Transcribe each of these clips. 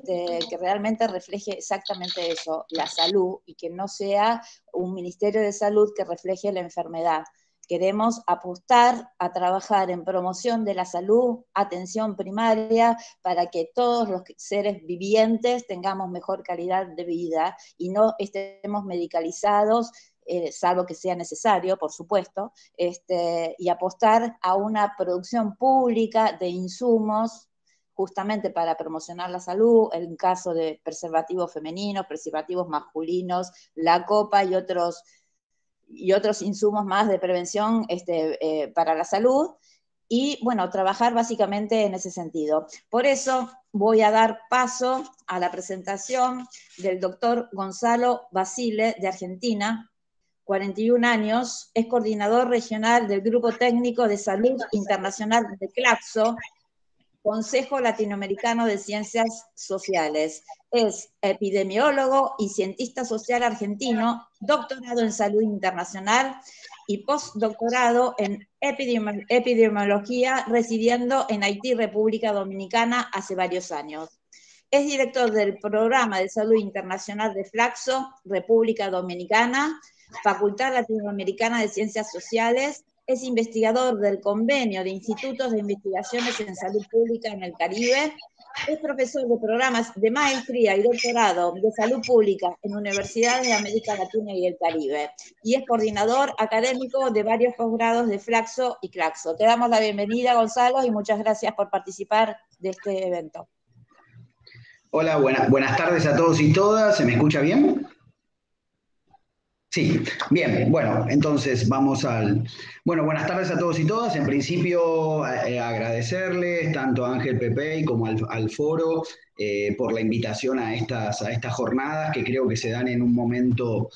Que realmente refleje exactamente eso, la salud, y que no sea un Ministerio de Salud que refleje la enfermedad. Queremos apostar a trabajar en promoción de la salud, atención primaria, para que todos los seres vivientes tengamos mejor calidad de vida y no estemos medicalizados, salvo que sea necesario, por supuesto, y apostar a una producción pública de insumos justamente para promocionar la salud, en caso de preservativos femeninos, preservativos masculinos, la copa y otros insumos más de prevención para la salud, y bueno, trabajar básicamente en ese sentido. Por eso voy a dar paso a la presentación del doctor Gonzalo Basile, de Argentina, 41 años, es coordinador regional del Grupo Técnico de Salud Internacional de CLACSO, Consejo Latinoamericano de Ciencias Sociales. Es epidemiólogo y cientista social argentino, doctorado en salud internacional y postdoctorado en epidemiología, residiendo en Haití, República Dominicana, hace varios años. Es director del Programa de Salud Internacional de Flaxo, República Dominicana, Facultad Latinoamericana de Ciencias Sociales. Es investigador del Convenio de Institutos de Investigaciones en Salud Pública en el Caribe. Es profesor de programas de maestría y doctorado de salud pública en universidades de América Latina y el Caribe. Y es coordinador académico de varios posgrados de Flaxo y Claxo. Te damos la bienvenida, Gonzalo, y muchas gracias por participar de este evento. Hola, buenas tardes a todos y todas. ¿Se me escucha bien? Sí, bien, bueno, entonces vamos al... Bueno, buenas tardes a todos y todas. En principio, agradecerles tanto a Ángel Pepey como al foro por la invitación a estas jornadas, que creo que se dan en un momento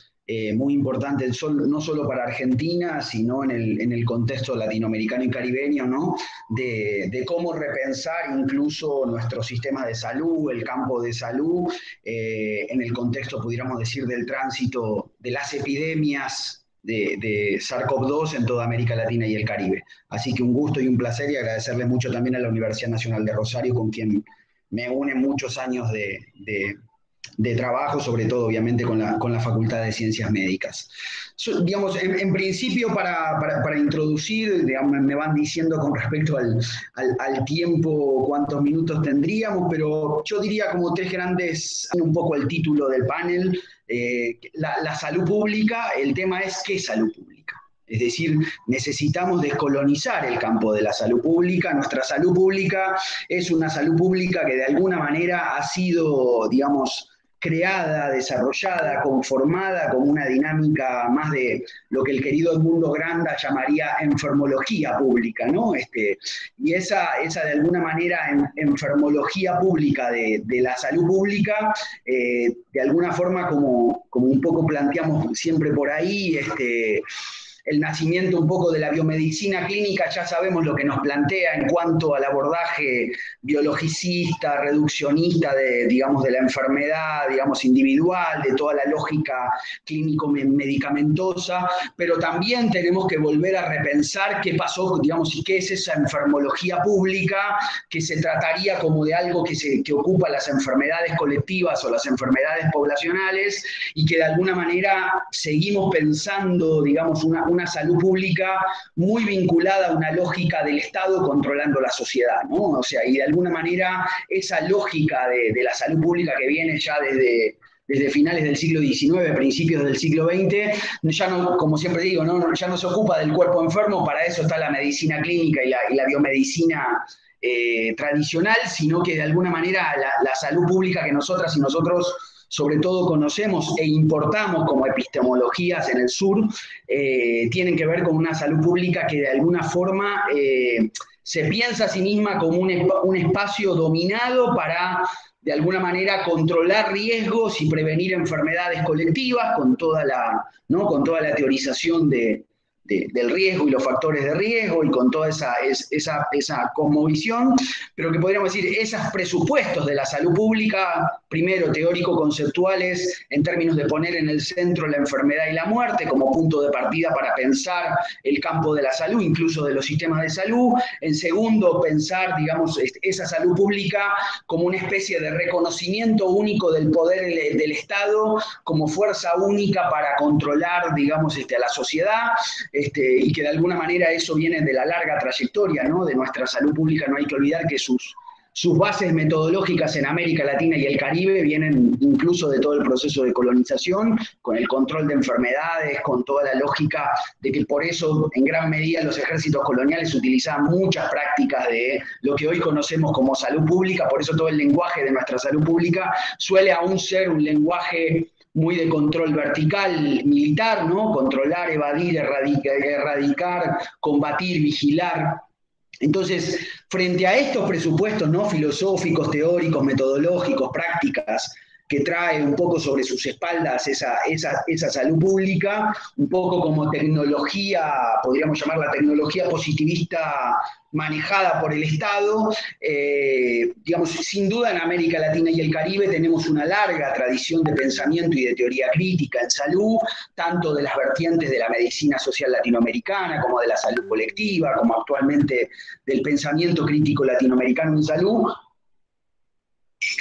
muy importante, no solo para Argentina, sino en el contexto latinoamericano y caribeño, ¿no? De cómo repensar incluso nuestros sistemas de salud, el campo de salud, en el contexto, pudiéramos decir, del tránsito de las epidemias de SARS-CoV-2 en toda América Latina y el Caribe. Así que un gusto y un placer, y agradecerle mucho también a la Universidad Nacional de Rosario, con quien me unen muchos años de trabajo, sobre todo obviamente con la Facultad de Ciencias Médicas. Digamos, en principio, para introducir, digamos, me van diciendo con respecto al tiempo cuántos minutos tendríamos, pero yo diría como tres grandes, un poco el título del panel, la salud pública. El tema es ¿qué salud pública? Es decir, necesitamos descolonizar el campo de la salud pública. Nuestra salud pública es una salud pública que de alguna manera ha sido, digamos, creada, desarrollada, conformada como una dinámica más de lo que el querido Edmundo Granda llamaría enfermología pública, ¿no? Y esa de alguna manera enfermología pública de la salud pública, de alguna forma, como un poco planteamos siempre por ahí, el nacimiento un poco de la biomedicina clínica, ya sabemos lo que nos plantea en cuanto al abordaje biologicista, reduccionista de la enfermedad, digamos, individual, de toda la lógica clínico-medicamentosa, pero también tenemos que volver a repensar qué pasó, digamos, y qué es esa enfermología pública, que se trataría como de algo que ocupa las enfermedades colectivas o las enfermedades poblacionales, y que de alguna manera seguimos pensando, digamos, una salud pública muy vinculada a una lógica del Estado controlando la sociedad, ¿no? O sea, y de alguna manera esa lógica de la salud pública que viene ya desde finales del siglo XIX, principios del siglo XX, ya no, como siempre digo, ya no se ocupa del cuerpo enfermo. Para eso está la medicina clínica y la biomedicina tradicional, sino que de alguna manera la salud pública que nosotras y nosotros sobre todo conocemos e importamos como epistemologías en el sur, tienen que ver con una salud pública que de alguna forma se piensa a sí misma como un espacio dominado para, de alguna manera, controlar riesgos y prevenir enfermedades colectivas, con toda la teorización de del riesgo y los factores de riesgo y con toda esa cosmovisión, pero que podríamos decir, esos presupuestos de la salud pública, primero teórico-conceptuales, en términos de poner en el centro la enfermedad y la muerte como punto de partida para pensar el campo de la salud, incluso de los sistemas de salud. En segundo, pensar, digamos, esa salud pública como una especie de reconocimiento único del poder del Estado como fuerza única para controlar, digamos, a la sociedad, y que de alguna manera eso viene de la larga trayectoria, ¿no?, de nuestra salud pública. No hay que olvidar que sus bases metodológicas en América Latina y el Caribe vienen incluso de todo el proceso de colonización, con el control de enfermedades, con toda la lógica de que por eso en gran medida los ejércitos coloniales utilizaban muchas prácticas de lo que hoy conocemos como salud pública. Por eso todo el lenguaje de nuestra salud pública suele aún ser un lenguaje muy de control vertical militar, ¿no? Controlar, evadir, erradicar, combatir, vigilar. Entonces, frente a estos presupuestos, ¿no?, filosóficos, teóricos, metodológicos, prácticas, que trae un poco sobre sus espaldas esa salud pública, un poco como tecnología, podríamos llamarla tecnología positivista manejada por el Estado. Digamos, sin duda en América Latina y el Caribe tenemos una larga tradición de pensamiento y de teoría crítica en salud, tanto de las vertientes de la medicina social latinoamericana, como de la salud colectiva, como actualmente del pensamiento crítico latinoamericano en salud,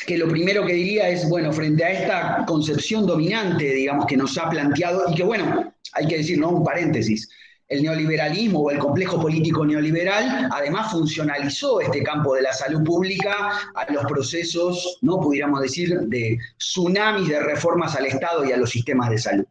que lo primero que diría es, bueno, frente a esta concepción dominante, digamos, que nos ha planteado, y que, bueno, hay que decir, ¿no?, un paréntesis, el neoliberalismo o el complejo político neoliberal además funcionalizó este campo de la salud pública a los procesos, ¿no?, pudiéramos decir, de tsunamis de reformas al Estado y a los sistemas de salud.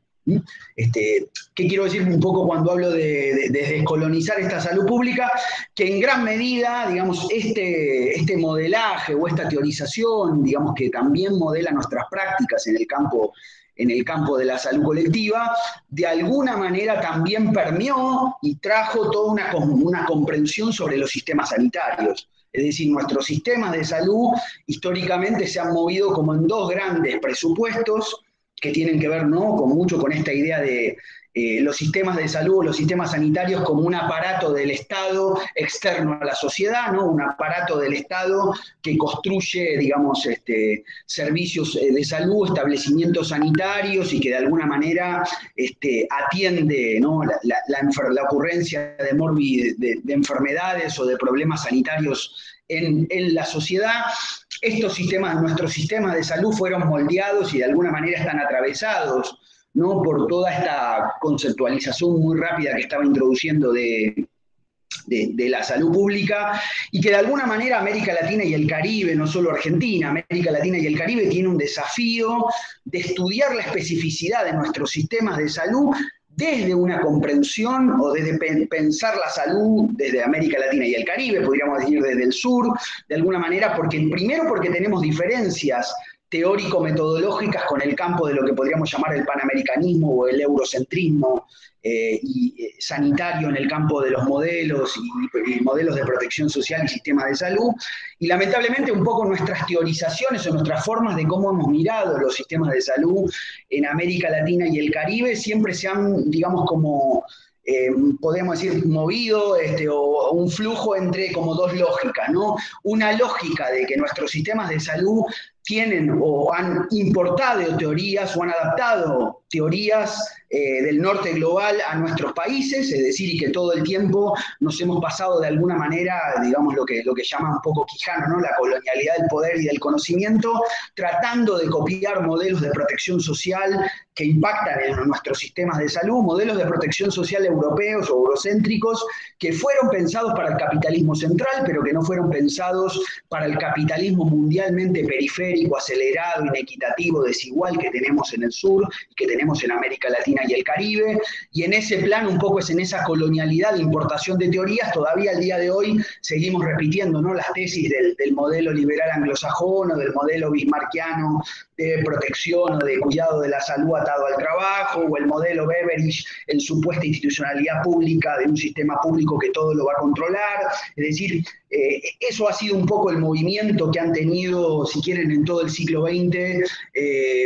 ¿Qué quiero decir un poco cuando hablo de descolonizar esta salud pública? Que en gran medida, digamos, este modelaje o esta teorización, digamos, que también modela nuestras prácticas en el campo de la salud colectiva, de alguna manera también permeó y trajo toda una comprensión sobre los sistemas sanitarios. Es decir, nuestros sistemas de salud históricamente se han movido como en dos grandes presupuestos que tienen que ver, ¿no?, mucho con esta idea de los sistemas de salud, los sistemas sanitarios como un aparato del Estado externo a la sociedad, ¿no?, un aparato del Estado que construye, digamos, servicios de salud, establecimientos sanitarios y que de alguna manera atiende, ¿no?, la ocurrencia de enfermedades o de problemas sanitarios en la sociedad. Nuestros sistemas de salud fueron moldeados y de alguna manera están atravesados, ¿no?, por toda esta conceptualización muy rápida que estaba introduciendo de la salud pública, y que de alguna manera América Latina y el Caribe, no solo Argentina, América Latina y el Caribe tiene un desafío de estudiar la especificidad de nuestros sistemas de salud desde una comprensión o desde pensar la salud desde América Latina y el Caribe, podríamos decir desde el sur, de alguna manera, primero porque tenemos diferencias teórico-metodológicas con el campo de lo que podríamos llamar el panamericanismo o el eurocentrismo sanitario en el campo de los modelos y modelos de protección social y sistemas de salud, y lamentablemente un poco nuestras teorizaciones o nuestras formas de cómo hemos mirado los sistemas de salud en América Latina y el Caribe siempre se han, digamos, como podemos decir, movido o un flujo entre como dos lógicas, ¿no? Una lógica de que nuestros sistemas de salud tienen o han importado teorías o han adaptado teorías del norte global a nuestros países, es decir, y que todo el tiempo nos hemos pasado de alguna manera, digamos, lo que llama un poco Quijano, ¿no?, la colonialidad del poder y del conocimiento, tratando de copiar modelos de protección social que impactan en nuestros sistemas de salud, modelos de protección social europeos o eurocéntricos que fueron pensados para el capitalismo central, pero que no fueron pensados para el capitalismo mundialmente periférico, acelerado, inequitativo, desigual que tenemos en el sur y que tenemos en América Latina y el Caribe. Y en ese plan, un poco es en esa colonialidad de importación de teorías, todavía al día de hoy seguimos repitiendo, ¿no?, las tesis del modelo liberal anglosajón o del modelo bismarckiano de protección o de cuidado de la salud atado al trabajo, o el modelo Beveridge en supuesta institucionalidad pública de un sistema público que todo lo va a controlar. Es decir, eso ha sido un poco el movimiento que han tenido, si quieren, en todo el siglo XX,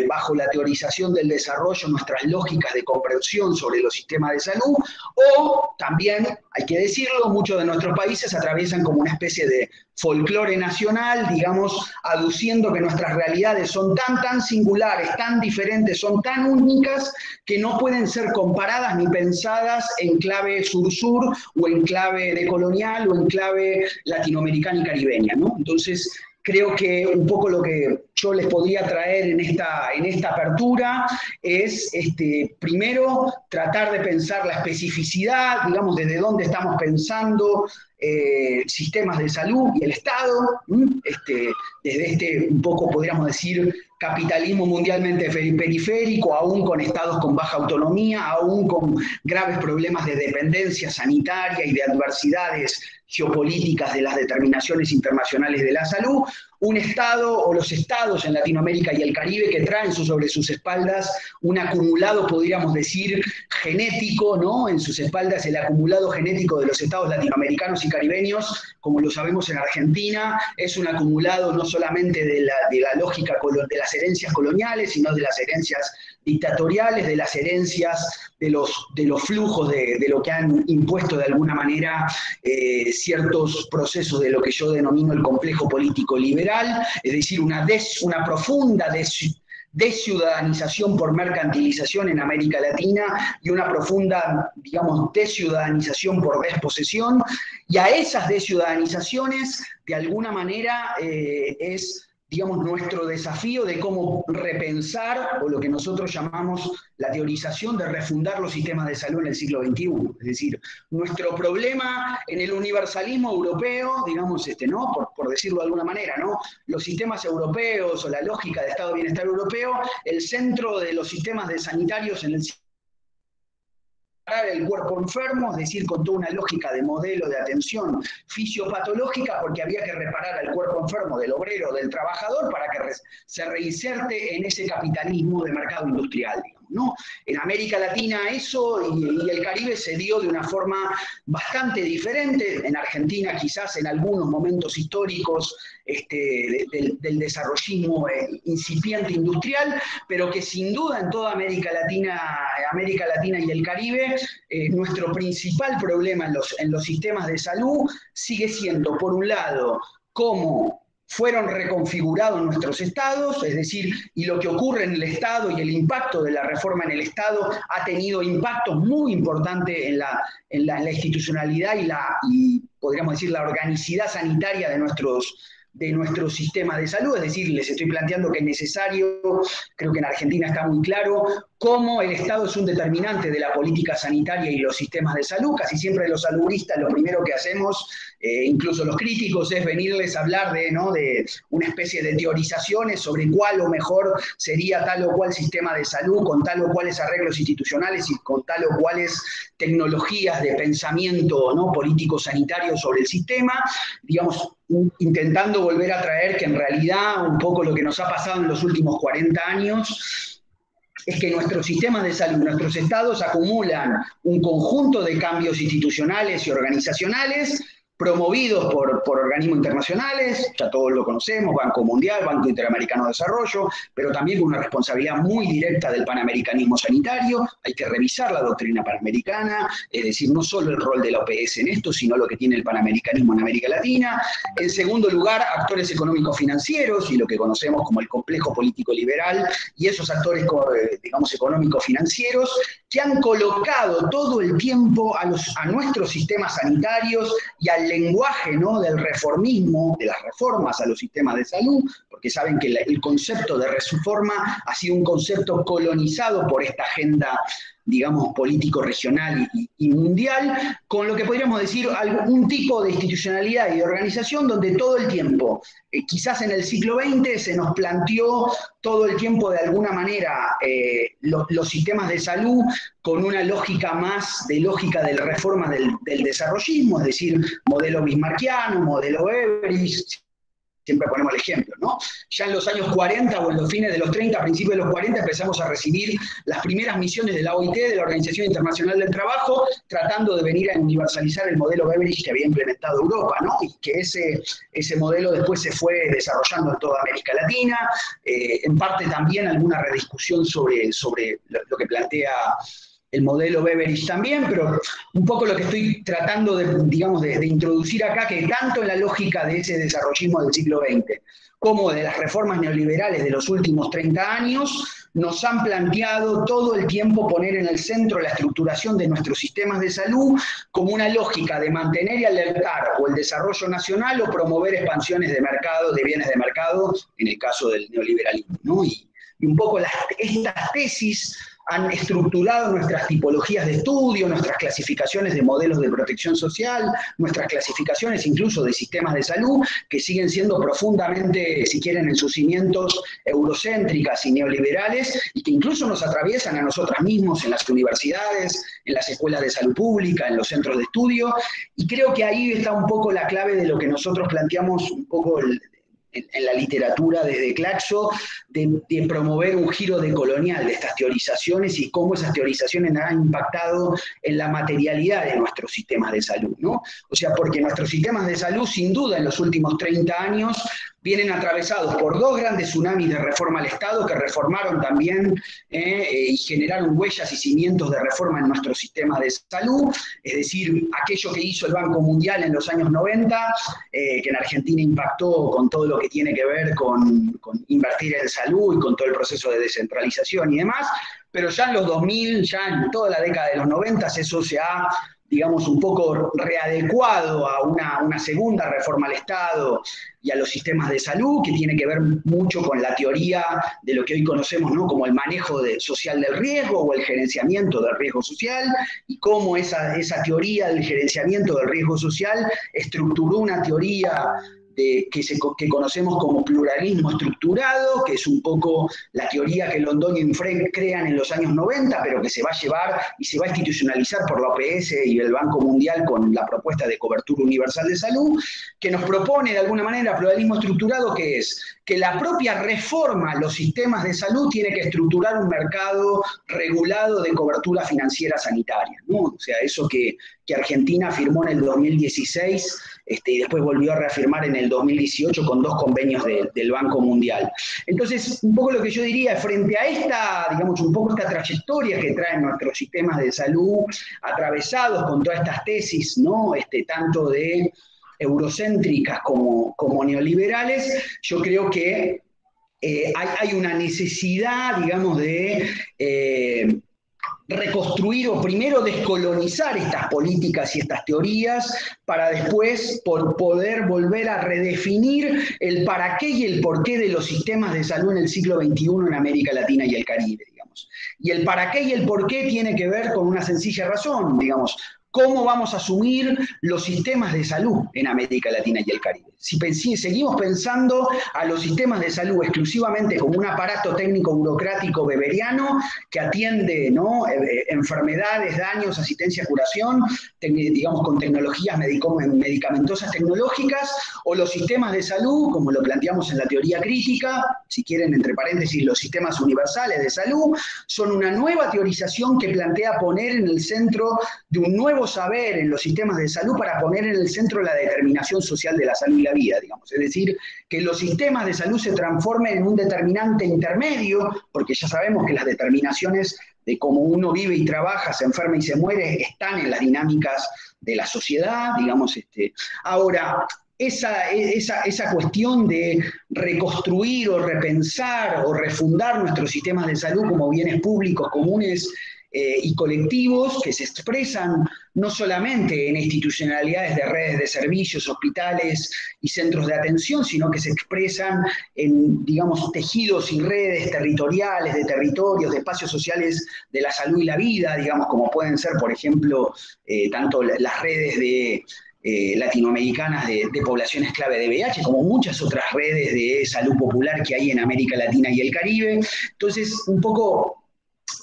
bajo la teorización del desarrollo, nuestras lógicas de comprensión sobre los sistemas de salud, o también, hay que decirlo, muchos de nuestros países atraviesan como una especie de folclore nacional, digamos, aduciendo que nuestras realidades son tan singulares, tan diferentes, son tan únicas, que no pueden ser comparadas ni pensadas en clave sur-sur, o en clave decolonial, o en clave latinoamericana y caribeña, ¿no? Entonces, creo que un poco lo que yo les podría traer en esta apertura es, primero, tratar de pensar la especificidad, digamos, desde dónde estamos pensando sistemas de salud y el Estado, desde un poco, podríamos decir, capitalismo mundialmente periférico, aún con estados con baja autonomía, aún con graves problemas de dependencia sanitaria y de adversidades geopolíticas de las determinaciones internacionales de la salud, un Estado o los estados en Latinoamérica y el Caribe que traen sobre sus espaldas un acumulado, podríamos decir, genético, ¿no? En sus espaldas el acumulado genético de los estados latinoamericanos y caribeños, como lo sabemos en Argentina, es un acumulado no solamente de la lógica de las herencias coloniales, sino de las herencias dictatoriales, de las herencias de los flujos de lo que han impuesto de alguna manera ciertos procesos de lo que yo denomino el complejo político liberal, es decir, una profunda desciudadanización por mercantilización en América Latina y una profunda, digamos, desciudadanización por desposesión, y a esas desciudadanizaciones, de alguna manera, es, digamos, nuestro desafío de cómo repensar, o lo que nosotros llamamos la teorización de refundar los sistemas de salud en el siglo XXI. Es decir, nuestro problema en el universalismo europeo, digamos, ¿no? Por decirlo de alguna manera, ¿no? Los sistemas europeos o la lógica de estado de bienestar europeo, el centro de los sistemas de sanitarios en el el cuerpo enfermo, es decir, con toda una lógica de modelo de atención fisiopatológica, porque había que reparar al cuerpo enfermo del obrero, del trabajador, para que se reinserte en ese capitalismo de mercado industrial, digamos, ¿no? En América Latina eso y el Caribe se dio de una forma bastante diferente. En Argentina quizás en algunos momentos históricos del desarrollismo incipiente industrial, pero que sin duda en toda América Latina y el Caribe, nuestro principal problema en los sistemas de salud sigue siendo, por un lado, cómo fueron reconfigurados nuestros estados, es decir, y lo que ocurre en el Estado y el impacto de la reforma en el Estado ha tenido impactos muy importantes en la institucionalidad y podríamos decir, la organicidad sanitaria de nuestro sistema de salud. Es decir, les estoy planteando que es necesario, creo que en Argentina está muy claro, cómo el Estado es un determinante de la política sanitaria y los sistemas de salud. Casi siempre los saludistas lo primero que hacemos, incluso los críticos, es venirles a hablar de una especie de teorizaciones sobre cuál o mejor sería tal o cual sistema de salud, con tal o cuales arreglos institucionales y con tal o cuales tecnologías de pensamiento, ¿no?, político-sanitario sobre el sistema, digamos, intentando volver a traer que en realidad un poco lo que nos ha pasado en los últimos 40 años es que nuestros sistemas de salud, nuestros estados acumulan un conjunto de cambios institucionales y organizacionales promovidos por organismos internacionales, ya todos lo conocemos, Banco Mundial, Banco Interamericano de Desarrollo, pero también con una responsabilidad muy directa del panamericanismo sanitario. Hay que revisar la doctrina panamericana, es decir, no solo el rol de la OPS en esto, sino lo que tiene el panamericanismo en América Latina. En segundo lugar, actores económicos financieros y lo que conocemos como el complejo político liberal, y esos actores, digamos, económicos financieros, que han colocado todo el tiempo a nuestros sistemas sanitarios y al lenguaje, ¿no?, del reformismo, de las reformas a los sistemas de salud, porque saben que el concepto de reforma ha sido un concepto colonizado por esta agenda, digamos, político regional y mundial, con lo que podríamos decir algún tipo de institucionalidad y de organización donde todo el tiempo, quizás en el siglo XX se nos planteó todo el tiempo de alguna manera los sistemas de salud con una lógica más de lógica de la reforma del desarrollismo, es decir, modelo bismarckiano, modelo Beveridge, siempre ponemos el ejemplo, ¿no? Ya en los años 40 o en los fines de los 30, principios de los 40, empezamos a recibir las primeras misiones de la OIT, de la Organización Internacional del Trabajo, tratando de venir a universalizar el modelo Beveridge que había implementado Europa, ¿no? Y que ese modelo después se fue desarrollando en toda América Latina, en parte también alguna rediscusión sobre lo que plantea el modelo Beveridge también, pero un poco lo que estoy tratando de introducir acá, que tanto en la lógica de ese desarrollismo del siglo XX, como de las reformas neoliberales de los últimos 30 años, nos han planteado todo el tiempo poner en el centro la estructuración de nuestros sistemas de salud como una lógica de mantener y alertar o el desarrollo nacional o promover expansiones de mercado, de bienes de mercado, en el caso del neoliberalismo, ¿no? Y un poco estas tesis han estructurado nuestras tipologías de estudio, nuestras clasificaciones de modelos de protección social, nuestras clasificaciones incluso de sistemas de salud, que siguen siendo profundamente, si quieren, en sus cimientos eurocéntricas y neoliberales, y que incluso nos atraviesan a nosotros mismos en las universidades, en las escuelas de salud pública, en los centros de estudio, y creo que ahí está un poco la clave de lo que nosotros planteamos un poco en la literatura desde Claxo, de promover un giro decolonial de estas teorizaciones y cómo esas teorizaciones han impactado en la materialidad de nuestros sistemas de salud, ¿no? O sea, porque nuestros sistemas de salud, sin duda, en los últimos 30 años, vienen atravesados por dos grandes tsunamis de reforma al Estado que reformaron también y generaron huellas y cimientos de reforma en nuestro sistema de salud, es decir, aquello que hizo el Banco Mundial en los años 90, que en Argentina impactó con todo lo que tiene que ver con invertir en salud y con todo el proceso de descentralización y demás, pero ya en los 2000, ya en toda la década de los 90, eso se ha, digamos, un poco readecuado a una segunda reforma al Estado y a los sistemas de salud, que tiene que ver mucho con la teoría de lo que hoy conocemos, ¿no?, como el manejo social del riesgo o el gerenciamiento del riesgo social, y cómo esa teoría del gerenciamiento del riesgo social estructuró una teoría que conocemos como pluralismo estructurado, que es un poco la teoría que Londoño y Frank crean en los años 90, pero que se va a llevar y se va a institucionalizar por la OPS y el Banco Mundial con la propuesta de cobertura universal de salud, que nos propone de alguna manera pluralismo estructurado, que es que la propia reforma a los sistemas de salud tiene que estructurar un mercado regulado de cobertura financiera sanitaria, ¿no? O sea, eso que Argentina firmó en el 2016 y después volvió a reafirmar en el 2018 con 2 convenios del Banco Mundial. Entonces, un poco lo que yo diría, frente a esta, digamos, un poco esta trayectoria que traen nuestros sistemas de salud, atravesados con todas estas tesis, ¿no?, tanto de eurocéntricas como neoliberales, yo creo que hay una necesidad, digamos, de reconstruir o primero descolonizar estas políticas y estas teorías para después poder volver a redefinir el para qué y el por qué de los sistemas de salud en el siglo XXI en América Latina y el Caribe, digamos. Y el para qué y el por qué tiene que ver con una sencilla razón, digamos, ¿cómo vamos a asumir los sistemas de salud en América Latina y el Caribe? Si seguimos pensando a los sistemas de salud exclusivamente como un aparato técnico burocrático beberiano que atiende, ¿no?, enfermedades, daños, asistencia, curación, digamos, con tecnologías medicamentosas tecnológicas, o los sistemas de salud, como lo planteamos en la teoría crítica, si quieren, entre paréntesis, los sistemas universales de salud, son una nueva teorización que plantea poner en el centro de un nuevo saber en los sistemas de salud para poner en el centro la determinación social de la salud y la vida, digamos. Es decir, que los sistemas de salud se transformen en un determinante intermedio, porque ya sabemos que las determinaciones de cómo uno vive y trabaja, se enferma y se muere, están en las dinámicas de la sociedad, digamos. Ahora, esa cuestión de reconstruir o repensar o refundar nuestros sistemas de salud como bienes públicos comunes y colectivos que se expresan no solamente en institucionalidades de redes de servicios, hospitales y centros de atención, sino que se expresan en, digamos, tejidos y redes territoriales, de territorios, de espacios sociales de la salud y la vida, digamos, como pueden ser, por ejemplo, tanto las redes de latinoamericanas de poblaciones clave de VIH, como muchas otras redes de salud popular que hay en América Latina y el Caribe. Entonces, un poco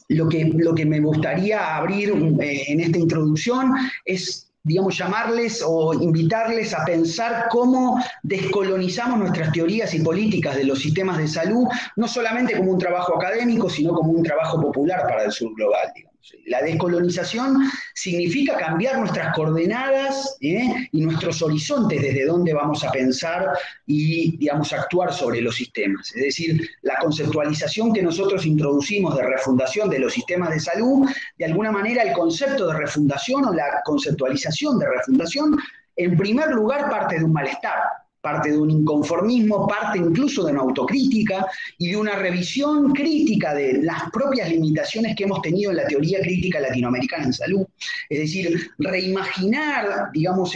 lo que me gustaría abrir en esta introducción es digamos, llamarles o invitarles a pensar cómo descolonizamos nuestras teorías y políticas de los sistemas de salud, no solamente como un trabajo académico, sino como un trabajo popular para el sur global, digamos. La descolonización significa cambiar nuestras coordenadas y nuestros horizontes desde donde vamos a pensar y, digamos, actuar sobre los sistemas. Es decir, la conceptualización que nosotros introducimos de refundación de los sistemas de salud, de alguna manera el concepto de refundación o la conceptualización de refundación, en primer lugar parte de un malestar, parte de un inconformismo, parte incluso de una autocrítica y de una revisión crítica de las propias limitaciones que hemos tenido en la teoría crítica latinoamericana en salud. Es decir, reimaginar, digamos,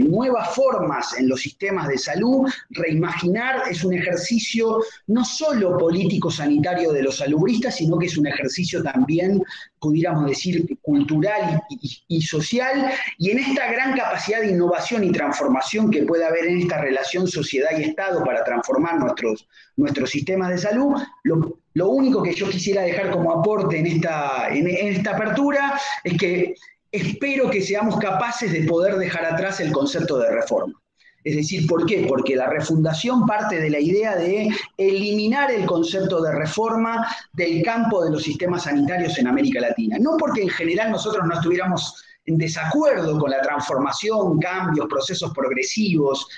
nuevas formas en los sistemas de salud, reimaginar es un ejercicio no solo político-sanitario de los salubristas, sino que es un ejercicio también, pudiéramos decir, cultural y social, y en esta gran capacidad de innovación y transformación que puede haber en esta relación sociedad y Estado para transformar nuestros sistemas de salud, lo único que yo quisiera dejar como aporte en esta apertura es que espero que seamos capaces de poder dejar atrás el concepto de reforma. Es decir, ¿por qué? Porque la refundación parte de la idea de eliminar el concepto de reforma del campo de los sistemas sanitarios en América Latina. No porque en general nosotros no estuviéramos en desacuerdo con la transformación, cambios, procesos progresivos,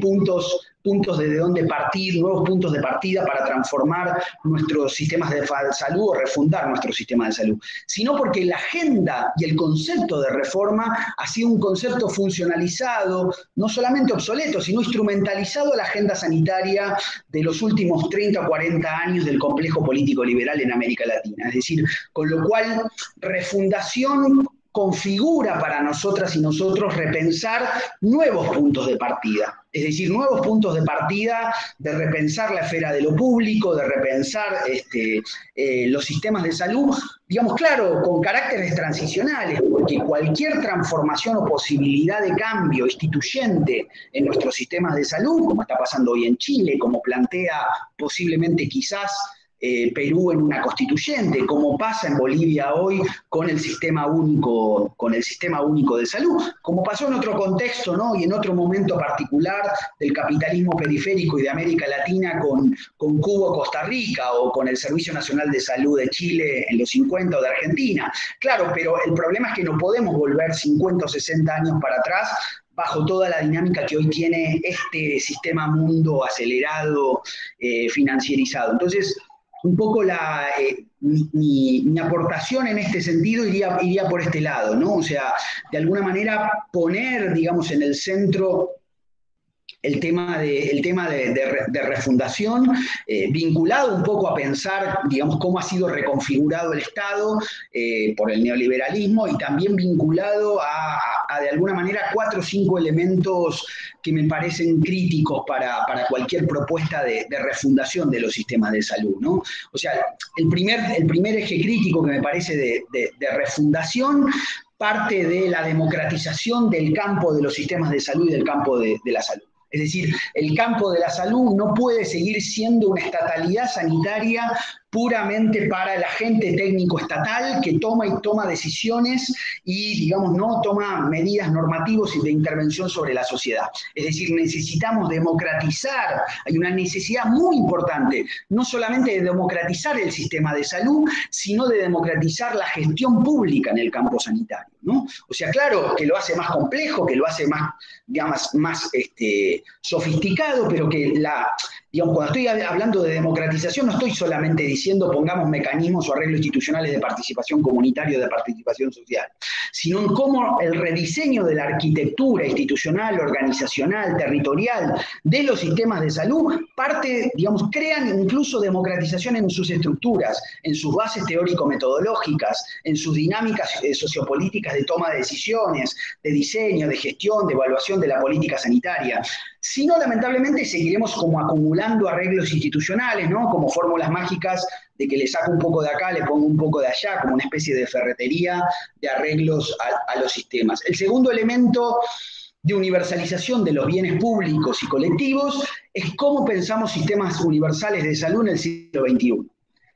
puntos desde donde partir, nuevos puntos de partida para transformar nuestros sistemas de salud o refundar nuestro sistema de salud, sino porque la agenda y el concepto de reforma ha sido un concepto funcionalizado, no solamente obsoleto, sino instrumentalizado a la agenda sanitaria de los últimos 30 o 40 años del complejo político liberal en América Latina. Es decir, con lo cual, refundación configura para nosotras y nosotros repensar nuevos puntos de partida. Es decir, nuevos puntos de partida de repensar la esfera de lo público, de repensar los sistemas de salud, digamos, claro, con caracteres transicionales, porque cualquier transformación o posibilidad de cambio instituyente en nuestros sistemas de salud, como está pasando hoy en Chile, como plantea posiblemente quizás Perú en una constituyente, como pasa en Bolivia hoy con el sistema único de salud, como pasó en otro contexto, ¿no? Y en otro momento particular del capitalismo periférico y de América Latina con Cuba o Costa Rica, o con el Servicio Nacional de Salud de Chile en los 50 o de Argentina. Claro, pero el problema es que no podemos volver 50 o 60 años para atrás bajo toda la dinámica que hoy tiene este sistema mundo acelerado, financierizado. Entonces, un poco mi aportación en este sentido iría por este lado, ¿no? O sea, de alguna manera poner, digamos, en el centro el tema de refundación, vinculado un poco a pensar, digamos, cómo ha sido reconfigurado el Estado por el neoliberalismo, y también vinculado a de alguna manera 4 o 5 elementos que me parecen críticos para cualquier propuesta de refundación de los sistemas de salud, ¿no? O sea, el primer eje crítico que me parece de refundación parte de la democratización del campo de los sistemas de salud y del campo de la salud. Es decir, el campo de la salud no puede seguir siendo una estatalidad sanitaria puramente para el agente técnico estatal que toma decisiones y, digamos, no toma medidas normativas y de intervención sobre la sociedad. Es decir, necesitamos democratizar, hay una necesidad muy importante, no solamente de democratizar el sistema de salud, sino de democratizar la gestión pública en el campo sanitario, ¿no? O sea, claro que lo hace más complejo, que lo hace más, digamos, más sofisticado, pero que digamos, cuando estoy hablando de democratización no estoy solamente diciendo pongamos mecanismos o arreglos institucionales de participación comunitaria o de participación social, sino en cómo el rediseño de la arquitectura institucional, organizacional, territorial de los sistemas de salud crean incluso democratización en sus estructuras, en sus bases teórico-metodológicas, en sus dinámicas sociopolíticas de toma de decisiones, de diseño, de gestión, de evaluación de la política sanitaria. Si no, lamentablemente seguiremos como acumulando arreglos institucionales, ¿no? Como fórmulas mágicas de que le saco un poco de acá, le pongo un poco de allá, como una especie de ferretería de arreglos a los sistemas. El segundo elemento de universalización de los bienes públicos y colectivos es cómo pensamos sistemas universales de salud en el siglo XXI.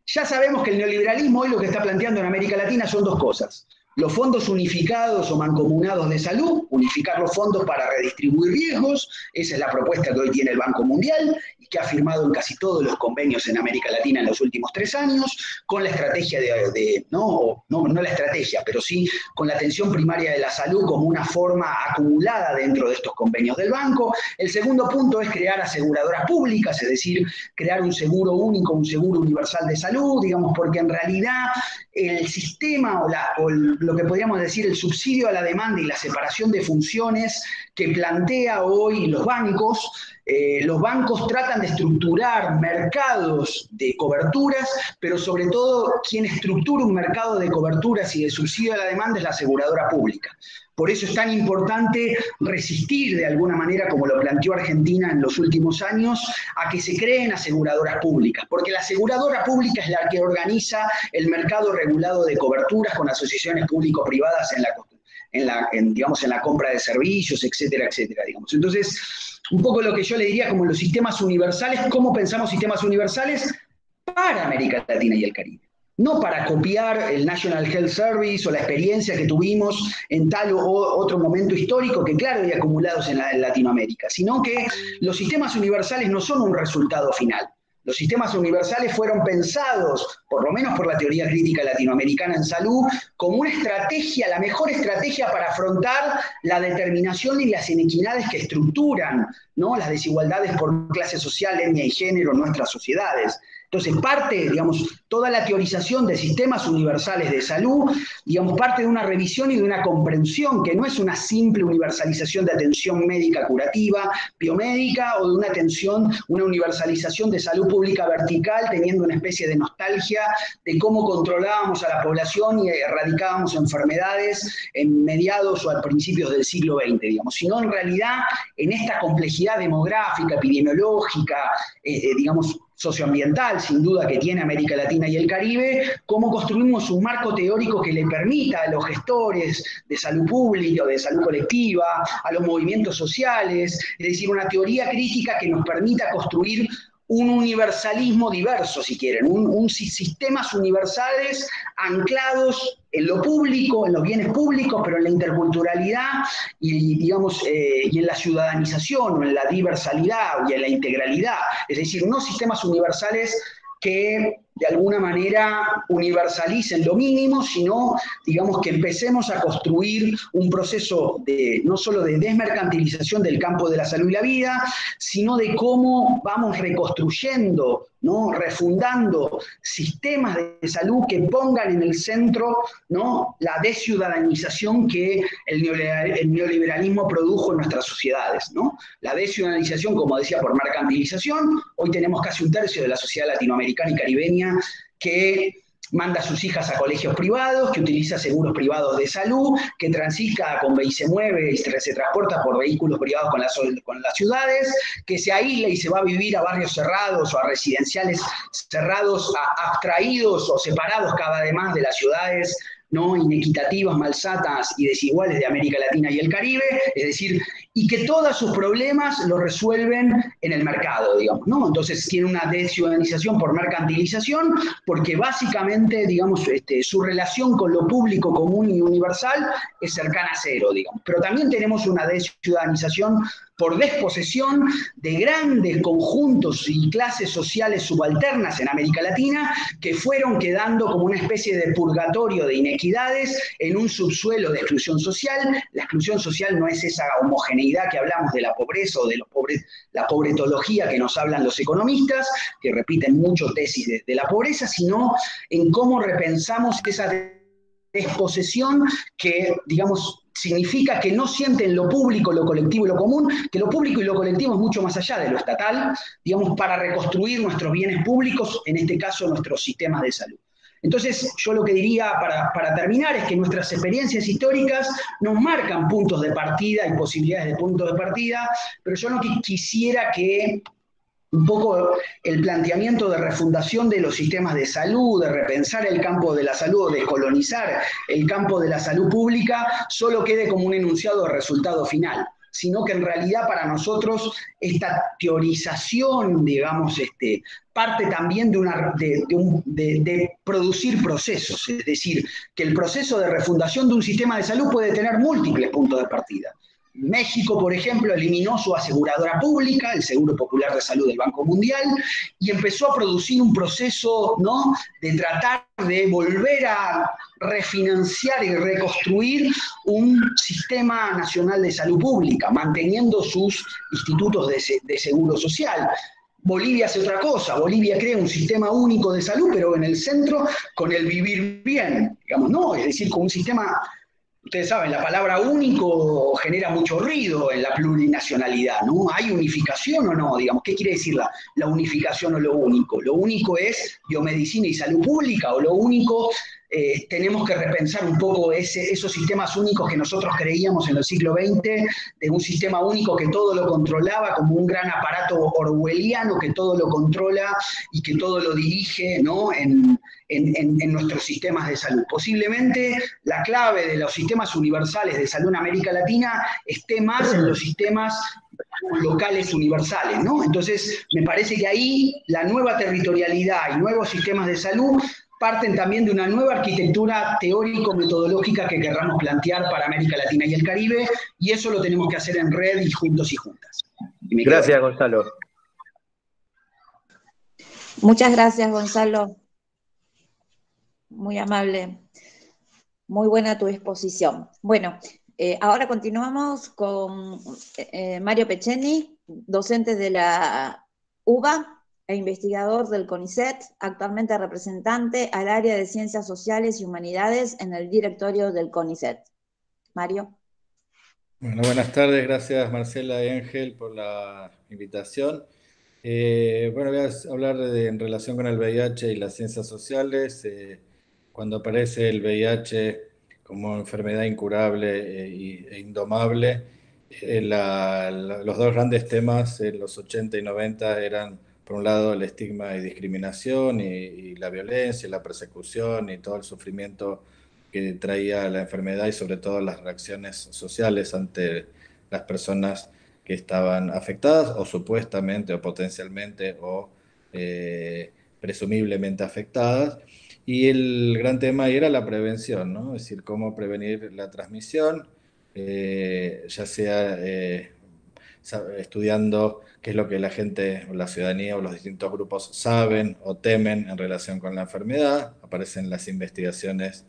Ya sabemos que el neoliberalismo hoy lo que está planteando en América Latina son 2 cosas. Los fondos unificados o mancomunados de salud, unificar los fondos para redistribuir riesgos, esa es la propuesta que hoy tiene el Banco Mundial y que ha firmado en casi todos los convenios en América Latina en los últimos 3 años, con la estrategia no la estrategia, pero sí con la atención primaria de la salud como una forma acumulada dentro de estos convenios del banco. El segundo punto es crear aseguradoras públicas, es decir, crear un seguro único, un seguro universal de salud, digamos, porque en realidad el sistema o lo que podríamos decir el subsidio a la demanda y la separación de funciones que plantea hoy los bancos tratan de estructurar mercados de coberturas, pero sobre todo quien estructura un mercado de coberturas y de subsidio a la demanda es la aseguradora pública. Por eso es tan importante resistir de alguna manera, como lo planteó Argentina en los últimos años, a que se creen aseguradoras públicas, porque la aseguradora pública es la que organiza el mercado regulado de coberturas con asociaciones público-privadas en la compra de servicios, etcétera, etcétera, digamos. Entonces, un poco lo que yo le diría como los sistemas universales, ¿cómo pensamos sistemas universales para América Latina y el Caribe? No para copiar el National Health Service o la experiencia que tuvimos en tal o otro momento histórico que claro hay acumulados en Latinoamérica, sino que los sistemas universales no son un resultado final. Los sistemas universales fueron pensados, por lo menos por la teoría crítica latinoamericana en salud, como una estrategia, la mejor estrategia para afrontar la determinación y las inequidades que estructuran, ¿no?, las desigualdades por clase social, etnia y género en nuestras sociedades. Entonces, toda la teorización de sistemas universales de salud, parte de una revisión y de una comprensión que no es una simple universalización de atención médica curativa, biomédica, o de una universalización de salud pública vertical, teniendo una especie de nostalgia de cómo controlábamos a la población y erradicábamos enfermedades en mediados o a principios del siglo XX, sino en realidad en esta complejidad demográfica, epidemiológica, socioambiental, sin duda, que tiene América Latina y el Caribe, cómo construimos un marco teórico que le permita a los gestores de salud pública o de salud colectiva, a los movimientos sociales, es decir, una teoría crítica que nos permita construir un universalismo diverso, si quieren, sistemas universales anclados en lo público, en los bienes públicos, pero en la interculturalidad y en la ciudadanización, o en la diversalidad y en la integralidad. Es decir, unos sistemas universales que de alguna manera universalicen lo mínimo, sino, que empecemos a construir un proceso no solo de desmercantilización del campo de la salud y la vida, sino de cómo vamos reconstruyendo, ¿no?, refundando sistemas de salud que pongan en el centro, ¿no?, la desciudadanización que el neoliberalismo produjo en nuestras sociedades, ¿no? La desciudadanización, como decía, por mercantilización. Hoy tenemos casi 1/3 de la sociedad latinoamericana y caribeña que manda a sus hijas a colegios privados, que utiliza seguros privados de salud, que transita y se mueve y se transporta por vehículos privados con las ciudades, que se aísla y se va a vivir a barrios cerrados o a residenciales cerrados, abstraídos o separados cada vez más de las ciudades, ¿no?, inequitativas, malsatas y desiguales de América Latina y el Caribe, es decir, y que todos sus problemas los resuelven en el mercado, ¿no? Entonces tiene una desciudadanización por mercantilización, porque básicamente, su relación con lo público, común y universal es cercana a cero, Pero también tenemos una desciudadanización por desposesión de grandes conjuntos y clases sociales subalternas en América Latina que fueron quedando como una especie de purgatorio de inequidades en un subsuelo de exclusión social. La exclusión social no es esa homogeneidad que hablamos de la pobreza o de la pobretología que nos hablan los economistas, que repiten mucho tesis de la pobreza, sino en cómo repensamos esa desposesión que, significa que no sienten lo público, lo colectivo y lo común, que lo público y lo colectivo es mucho más allá de lo estatal, para reconstruir nuestros bienes públicos, en este caso nuestros sistemas de salud. Entonces, yo lo que diría para terminar es que nuestras experiencias históricas nos marcan puntos de partida y posibilidades de puntos de partida, pero yo no quisiera que un poco el planteamiento de refundación de los sistemas de salud, de repensar el campo de la salud, de colonizar el campo de la salud pública, solo quede como un enunciado de resultado final. sino que en realidad para nosotros esta teorización, digamos, parte también de producir procesos, es decir, que el proceso de refundación de un sistema de salud puede tener múltiples puntos de partida. México, por ejemplo, eliminó su aseguradora pública, el Seguro Popular de Salud del Banco Mundial, y empezó a producir un proceso, ¿no?, de tratar de volver a refinanciar y reconstruir un sistema nacional de salud pública, manteniendo sus institutos de seguro social. Bolivia hace otra cosa, Bolivia crea un sistema único de salud, pero en el centro con el vivir bien, digamos, ¿no? Es decir, con un sistema. Ustedes saben, la palabra único genera mucho ruido en la plurinacionalidad, ¿no? ¿Hay unificación o no? Digamos, ¿qué quiere decir la unificación o lo único? ¿Lo único es biomedicina y salud pública o lo único tenemos que repensar un poco esos sistemas únicos que nosotros creíamos en el siglo XX, de un sistema único que todo lo controlaba como un gran aparato orwelliano que todo lo controla y que todo lo dirige, ¿no?, en nuestros sistemas de salud? Posiblemente la clave de los sistemas universales de salud en América Latina esté más en los sistemas locales universales, ¿no? Entonces, me parece que ahí la nueva territorialidad y nuevos sistemas de salud parten también de una nueva arquitectura teórico-metodológica que querramos plantear para América Latina y el Caribe, y eso lo tenemos que hacer en red y juntos y juntas. Gracias, Gonzalo. Muchas gracias, Gonzalo. Muy amable. Muy buena tu exposición. Bueno, ahora continuamos con Mario Peceni, docente de la UBA e investigador del CONICET, actualmente representante al área de Ciencias Sociales y Humanidades en el directorio del CONICET. Mario. Bueno, buenas tardes, gracias Marcela y Ángel por la invitación. Bueno, voy a hablar en relación con el VIH y las ciencias sociales. Cuando aparece el VIH como enfermedad incurable e indomable, los dos grandes temas en los 80 y 90 eran, por un lado, el estigma y discriminación y la violencia, y la persecución y todo el sufrimiento que traía la enfermedad y sobre todo las reacciones sociales ante las personas que estaban afectadas o supuestamente o potencialmente o presumiblemente afectadas. Y el gran tema ahí era la prevención, ¿no? Es decir, cómo prevenir la transmisión, ya sea estudiando qué es lo que la gente, o la ciudadanía o los distintos grupos saben o temen en relación con la enfermedad. Aparecen las investigaciones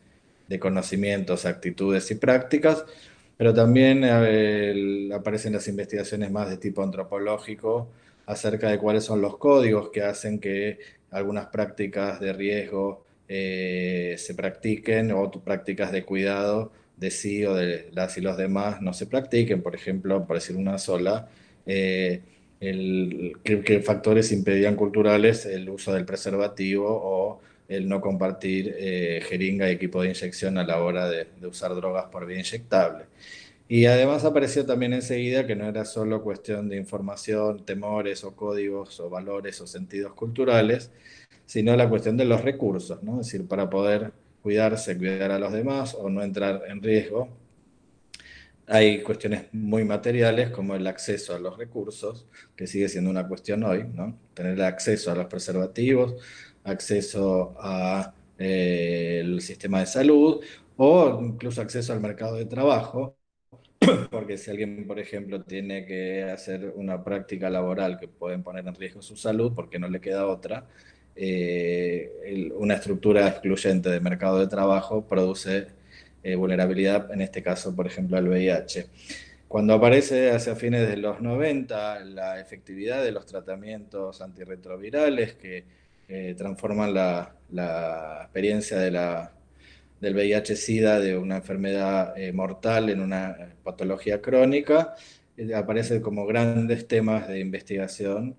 de conocimientos, actitudes y prácticas, pero también aparecen las investigaciones más de tipo antropológico acerca de cuáles son los códigos que hacen que algunas prácticas de riesgo se practiquen o prácticas de cuidado de sí o de las y los demás no se practiquen. Por ejemplo, por decir una sola, qué factores impedían culturales el uso del preservativo o el no compartir jeringa y equipo de inyección a la hora de usar drogas por vía inyectable. Y además apareció también enseguida que no era solo cuestión de información, temores o códigos o valores o sentidos culturales, sino la cuestión de los recursos, ¿no? Es decir, para poder cuidarse, cuidar a los demás o no entrar en riesgo, hay cuestiones muy materiales como el acceso a los recursos, que sigue siendo una cuestión hoy, ¿no? Tener acceso a los preservativos, acceso a el sistema de salud o incluso acceso al mercado de trabajo, porque si alguien, por ejemplo, tiene que hacer una práctica laboral que puede poner en riesgo su salud porque no le queda otra, una estructura excluyente de mercado de trabajo produce vulnerabilidad, en este caso, por ejemplo, al VIH. Cuando aparece hacia fines de los 90 la efectividad de los tratamientos antirretrovirales que transforman la experiencia del VIH-Sida de una enfermedad mortal en una patología crónica, aparecen como grandes temas de investigación.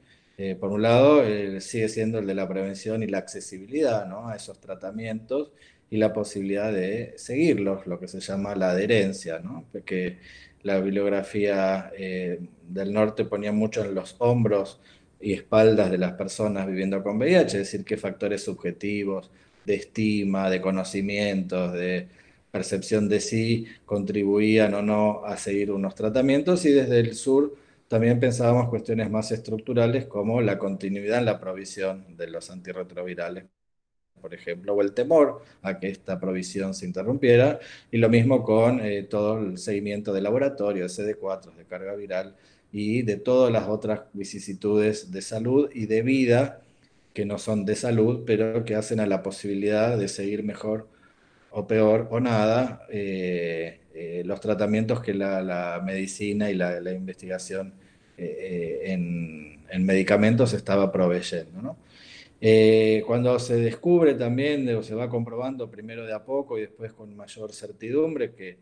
Por un lado, sigue siendo el de la prevención y la accesibilidad, ¿no?, a esos tratamientos y la posibilidad de seguirlos, lo que se llama la adherencia, ¿no? Porque la bibliografía del norte ponía mucho en los hombros y espaldas de las personas viviendo con VIH, es decir, qué factores subjetivos, de estima, de conocimientos, de percepción de si contribuían o no a seguir unos tratamientos, y desde el sur también pensábamos cuestiones más estructurales como la continuidad en la provisión de los antirretrovirales, por ejemplo, o el temor a que esta provisión se interrumpiera, y lo mismo con todo el seguimiento de laboratorio, de CD4, de carga viral y de todas las otras vicisitudes de salud y de vida que no son de salud, pero que hacen a la posibilidad de seguir mejor o peor o nada los tratamientos que la medicina y la investigación en medicamentos estaba proveyendo, ¿no? Cuando se descubre también, o se va comprobando primero de a poco y después con mayor certidumbre, que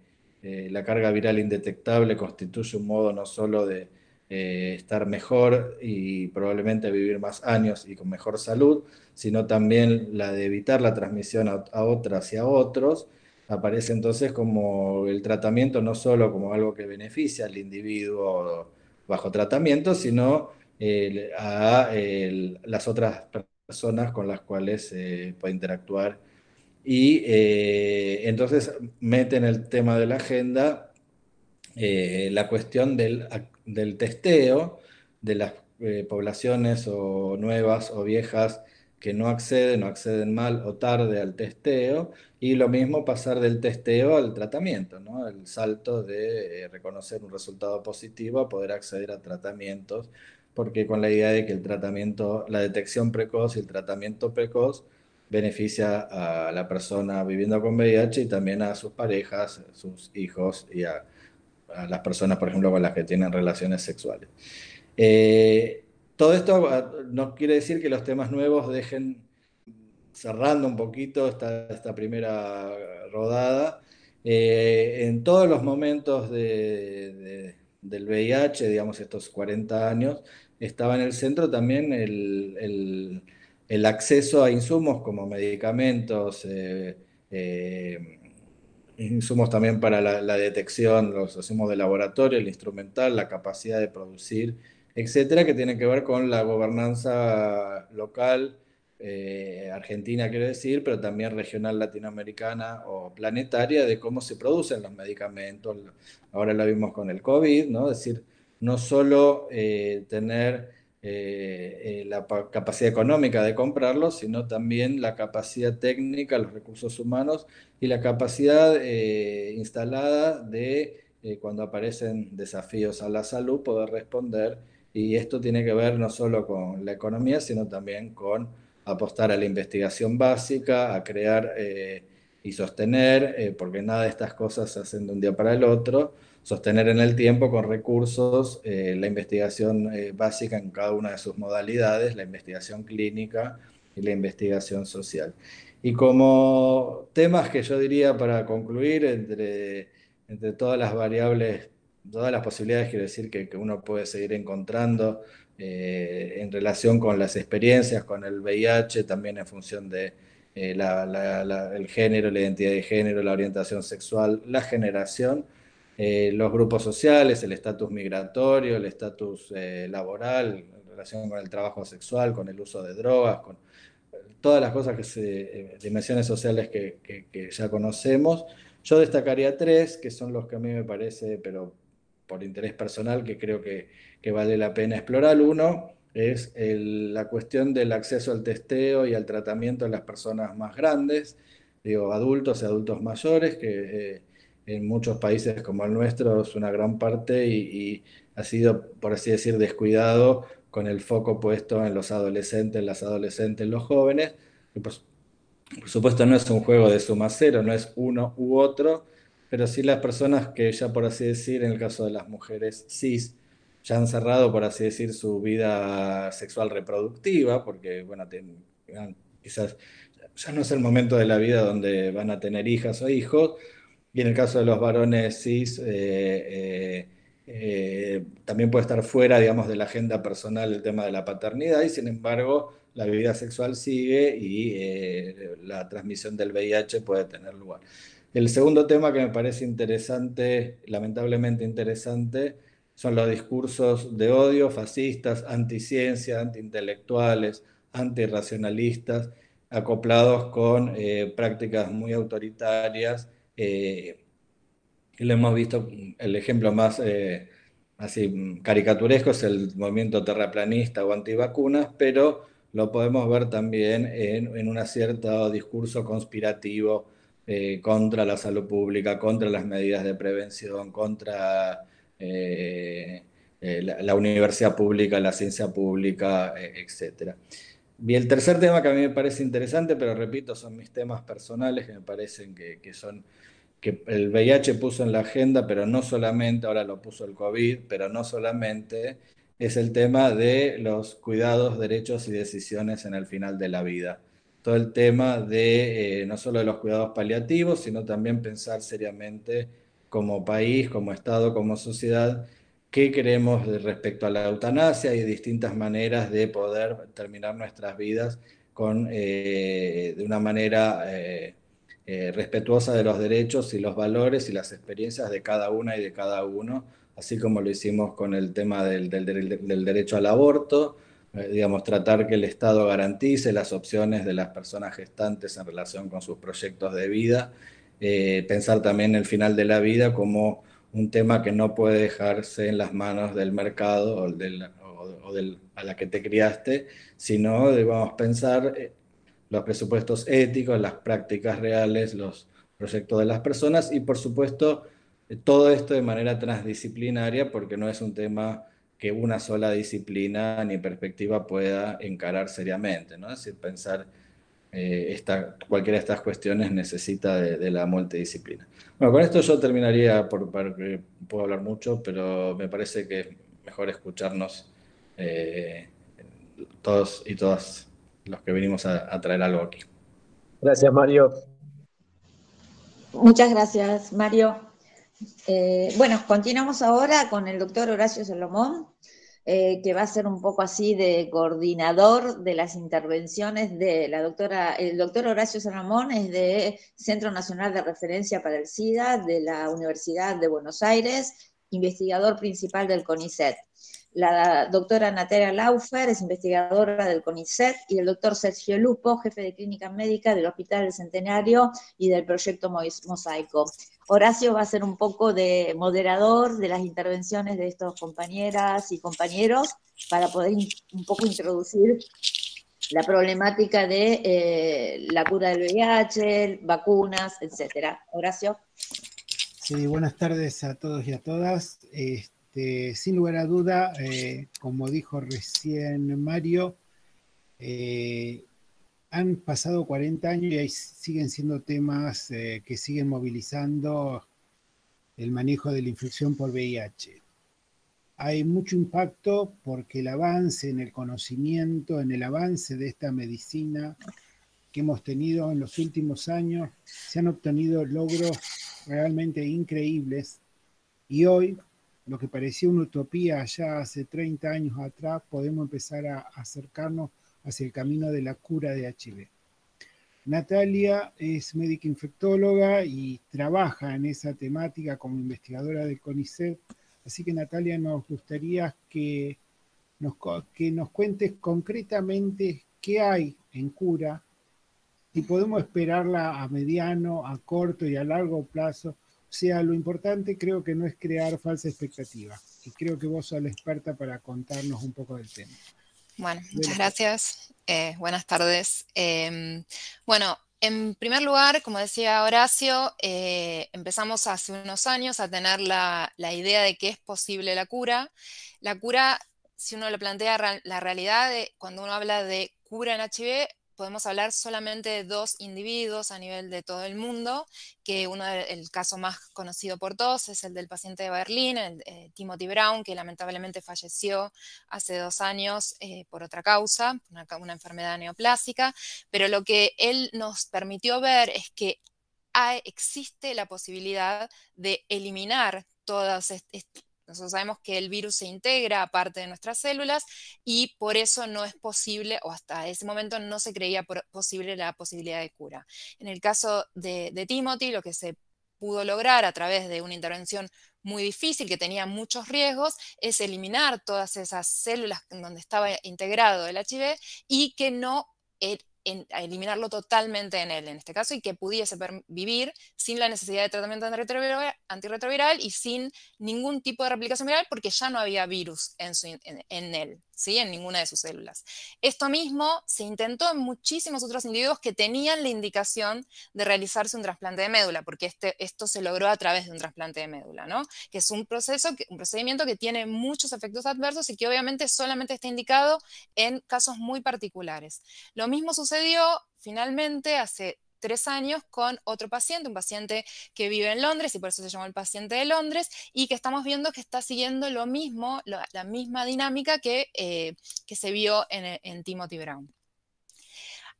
la carga viral indetectable constituye un modo no solo de estar mejor y probablemente vivir más años y con mejor salud, sino también la de evitar la transmisión a otras y a otros, aparece entonces como el tratamiento no solo como algo que beneficia al individuo bajo tratamiento, sino las otras personas con las cuales puede interactuar. Y entonces mete en el tema de la agenda la cuestión del testeo de las poblaciones o nuevas o viejas que no acceden o acceden mal o tarde al testeo, y lo mismo pasar del testeo al tratamiento, ¿no? El salto de reconocer un resultado positivo a poder acceder a tratamientos, porque con la idea de que el tratamiento, la detección precoz y el tratamiento precoz beneficia a la persona viviendo con VIH y también a sus parejas, sus hijos y a las personas, por ejemplo, con las que tienen relaciones sexuales. Eh, Todo esto no quiere decir que los temas nuevos dejen, cerrando un poquito esta primera rodada, en todos los momentos del VIH, digamos estos 40 años, estaba en el centro también el acceso a insumos como medicamentos, insumos también para la detección, los insumos de laboratorio, el instrumental, la capacidad de producir, etcétera, que tiene que ver con la gobernanza local, argentina quiero decir, pero también regional latinoamericana o planetaria, de cómo se producen los medicamentos. Ahora lo vimos con el COVID, ¿no? Es decir, no solo tener la capacidad económica de comprarlos, sino también la capacidad técnica, los recursos humanos y la capacidad instalada de, cuando aparecen desafíos a la salud, poder responder. Y esto tiene que ver no solo con la economía, sino también con apostar a la investigación básica, a crear y sostener, porque nada de estas cosas se hacen de un día para el otro, sostener en el tiempo con recursos la investigación básica en cada una de sus modalidades, la investigación clínica y la investigación social. Y como temas que yo diría para concluir, entre todas las variables, todas las posibilidades, quiero decir, que uno puede seguir encontrando en relación con las experiencias con el VIH, también en función de el género, la identidad de género, la orientación sexual, la generación, los grupos sociales, el estatus migratorio, el estatus laboral, en relación con el trabajo sexual, con el uso de drogas, con todas las cosas dimensiones sociales que ya conocemos. Yo destacaría tres, que son los que a mí me parece, pero por interés personal, que creo que vale la pena explorar. Uno es la cuestión del acceso al testeo y al tratamiento de las personas más grandes, digo, adultos y adultos mayores, que en muchos países como el nuestro es una gran parte y ha sido, por así decir, descuidado, con el foco puesto en los adolescentes, las adolescentes, los jóvenes, que por supuesto no es un juego de suma cero, no es uno u otro, pero sí las personas que ya, por así decir, en el caso de las mujeres cis, ya han cerrado, por así decir, su vida sexual reproductiva, porque, bueno, quizás ya no es el momento de la vida donde van a tener hijas o hijos, y en el caso de los varones cis, también puede estar fuera, digamos, de la agenda personal el tema de la paternidad, y sin embargo la vida sexual sigue y la transmisión del VIH puede tener lugar. El segundo tema que me parece interesante, lamentablemente interesante, son los discursos de odio fascistas, anticiencia, antiintelectuales, antirracionalistas, acoplados con prácticas muy autoritarias Y lo hemos visto, el ejemplo más así caricaturesco es el movimiento terraplanista o antivacunas, pero lo podemos ver también en un cierto discurso conspirativo contra la salud pública, contra las medidas de prevención, contra la universidad pública, la ciencia pública, etc. Y el tercer tema que a mí me parece interesante, pero repito, son mis temas personales que me parecen que son que el VIH puso en la agenda, pero no solamente, ahora lo puso el COVID, pero no solamente, es el tema de los cuidados, derechos y decisiones en el final de la vida. Todo el tema de no solo de los cuidados paliativos, sino también pensar seriamente como país, como Estado, como sociedad, qué queremos respecto a la eutanasia y distintas maneras de poder terminar nuestras vidas de una manera respetuosa de los derechos y los valores y las experiencias de cada una y de cada uno, así como lo hicimos con el tema del derecho al aborto, digamos, tratar que el Estado garantice las opciones de las personas gestantes en relación con sus proyectos de vida, pensar también el final de la vida como un tema que no puede dejarse en las manos del mercado a la que te criaste, sino debemos pensar los presupuestos éticos, las prácticas reales, los proyectos de las personas y por supuesto todo esto de manera transdisciplinaria porque no es un tema que una sola disciplina ni perspectiva pueda encarar seriamente, ¿no? Es decir, pensar cualquiera de estas cuestiones necesita de la multidisciplina. Bueno, con esto yo terminaría porque puedo hablar mucho, pero me parece que es mejor escucharnos eh, todos y todas los que venimos a traer algo aquí. Gracias, Mario. Muchas gracias, Mario. Bueno, continuamos ahora con el doctor Horacio Salomón, que va a ser un poco así de coordinador de las intervenciones de la doctora. El doctor Horacio Salomón es de Centro Nacional de Referencia para el SIDA de la Universidad de Buenos Aires, investigador principal del CONICET. La doctora Natalia Laufer es investigadora del CONICET y el doctor Sergio Lupo, jefe de clínica médica del Hospital del Centenario y del proyecto Mosaico. Horacio va a ser un poco de moderador de las intervenciones de estos compañeras y compañeros para poder un poco introducir la problemática de la cura del VIH, vacunas, etc. Horacio. Sí, buenas tardes a todos y a todas. Sin lugar a duda, como dijo recién Mario, han pasado 40 años y ahí siguen siendo temas que siguen movilizando el manejo de la infección por VIH. Hay mucho impacto porque el avance en el conocimiento, en el avance de esta medicina que hemos tenido en los últimos años, se han obtenido logros realmente increíbles y hoy, lo que parecía una utopía allá hace 30 años atrás, podemos empezar a acercarnos hacia el camino de la cura de HIV. Natalia es médica infectóloga y trabaja en esa temática como investigadora del CONICET, así que Natalia, nos gustaría que nos cuentes concretamente qué hay en cura y podemos esperarla a mediano, a corto y a largo plazo. O sea, lo importante creo que no es crear falsa expectativa. Y creo que vos sos la experta para contarnos un poco del tema. Bueno, muchas gracias. Buenas tardes. Bueno, en primer lugar, como decía Horacio, empezamos hace unos años a tener la idea de que es posible la cura. La cura, si uno le plantea la realidad, cuando uno habla de cura en HIV, podemos hablar solamente de 2 individuos a nivel de todo el mundo, que el caso más conocido por todos es el del paciente de Berlín, Timothy Brown, que lamentablemente falleció hace 2 años por otra causa, una enfermedad neoplásica, pero lo que él nos permitió ver es que existe la posibilidad de eliminar todas nosotros sabemos que el virus se integra a parte de nuestras células y por eso no es posible, o hasta ese momento no se creía posible la posibilidad de cura. En el caso de Timothy, lo que se pudo lograr a través de una intervención muy difícil, que tenía muchos riesgos, es eliminar todas esas células en donde estaba integrado el HIV y que no a eliminarlo totalmente en él, en este caso, y que pudiese vivir sin la necesidad de tratamiento antirretroviral y sin ningún tipo de replicación viral, porque ya no había virus en él, ¿sí? En ninguna de sus células. Esto mismo se intentó en muchísimos otros individuos que tenían la indicación de realizarse un trasplante de médula, porque esto se logró a través de un trasplante de médula, ¿no? Que es un procedimiento que tiene muchos efectos adversos y que obviamente solamente está indicado en casos muy particulares. Lo mismo sucedió finalmente hace 3 años con otro paciente, un paciente que vive en Londres y por eso se llamó el paciente de Londres, y que estamos viendo que está siguiendo lo mismo, la misma dinámica que se vio en Timothy Brown.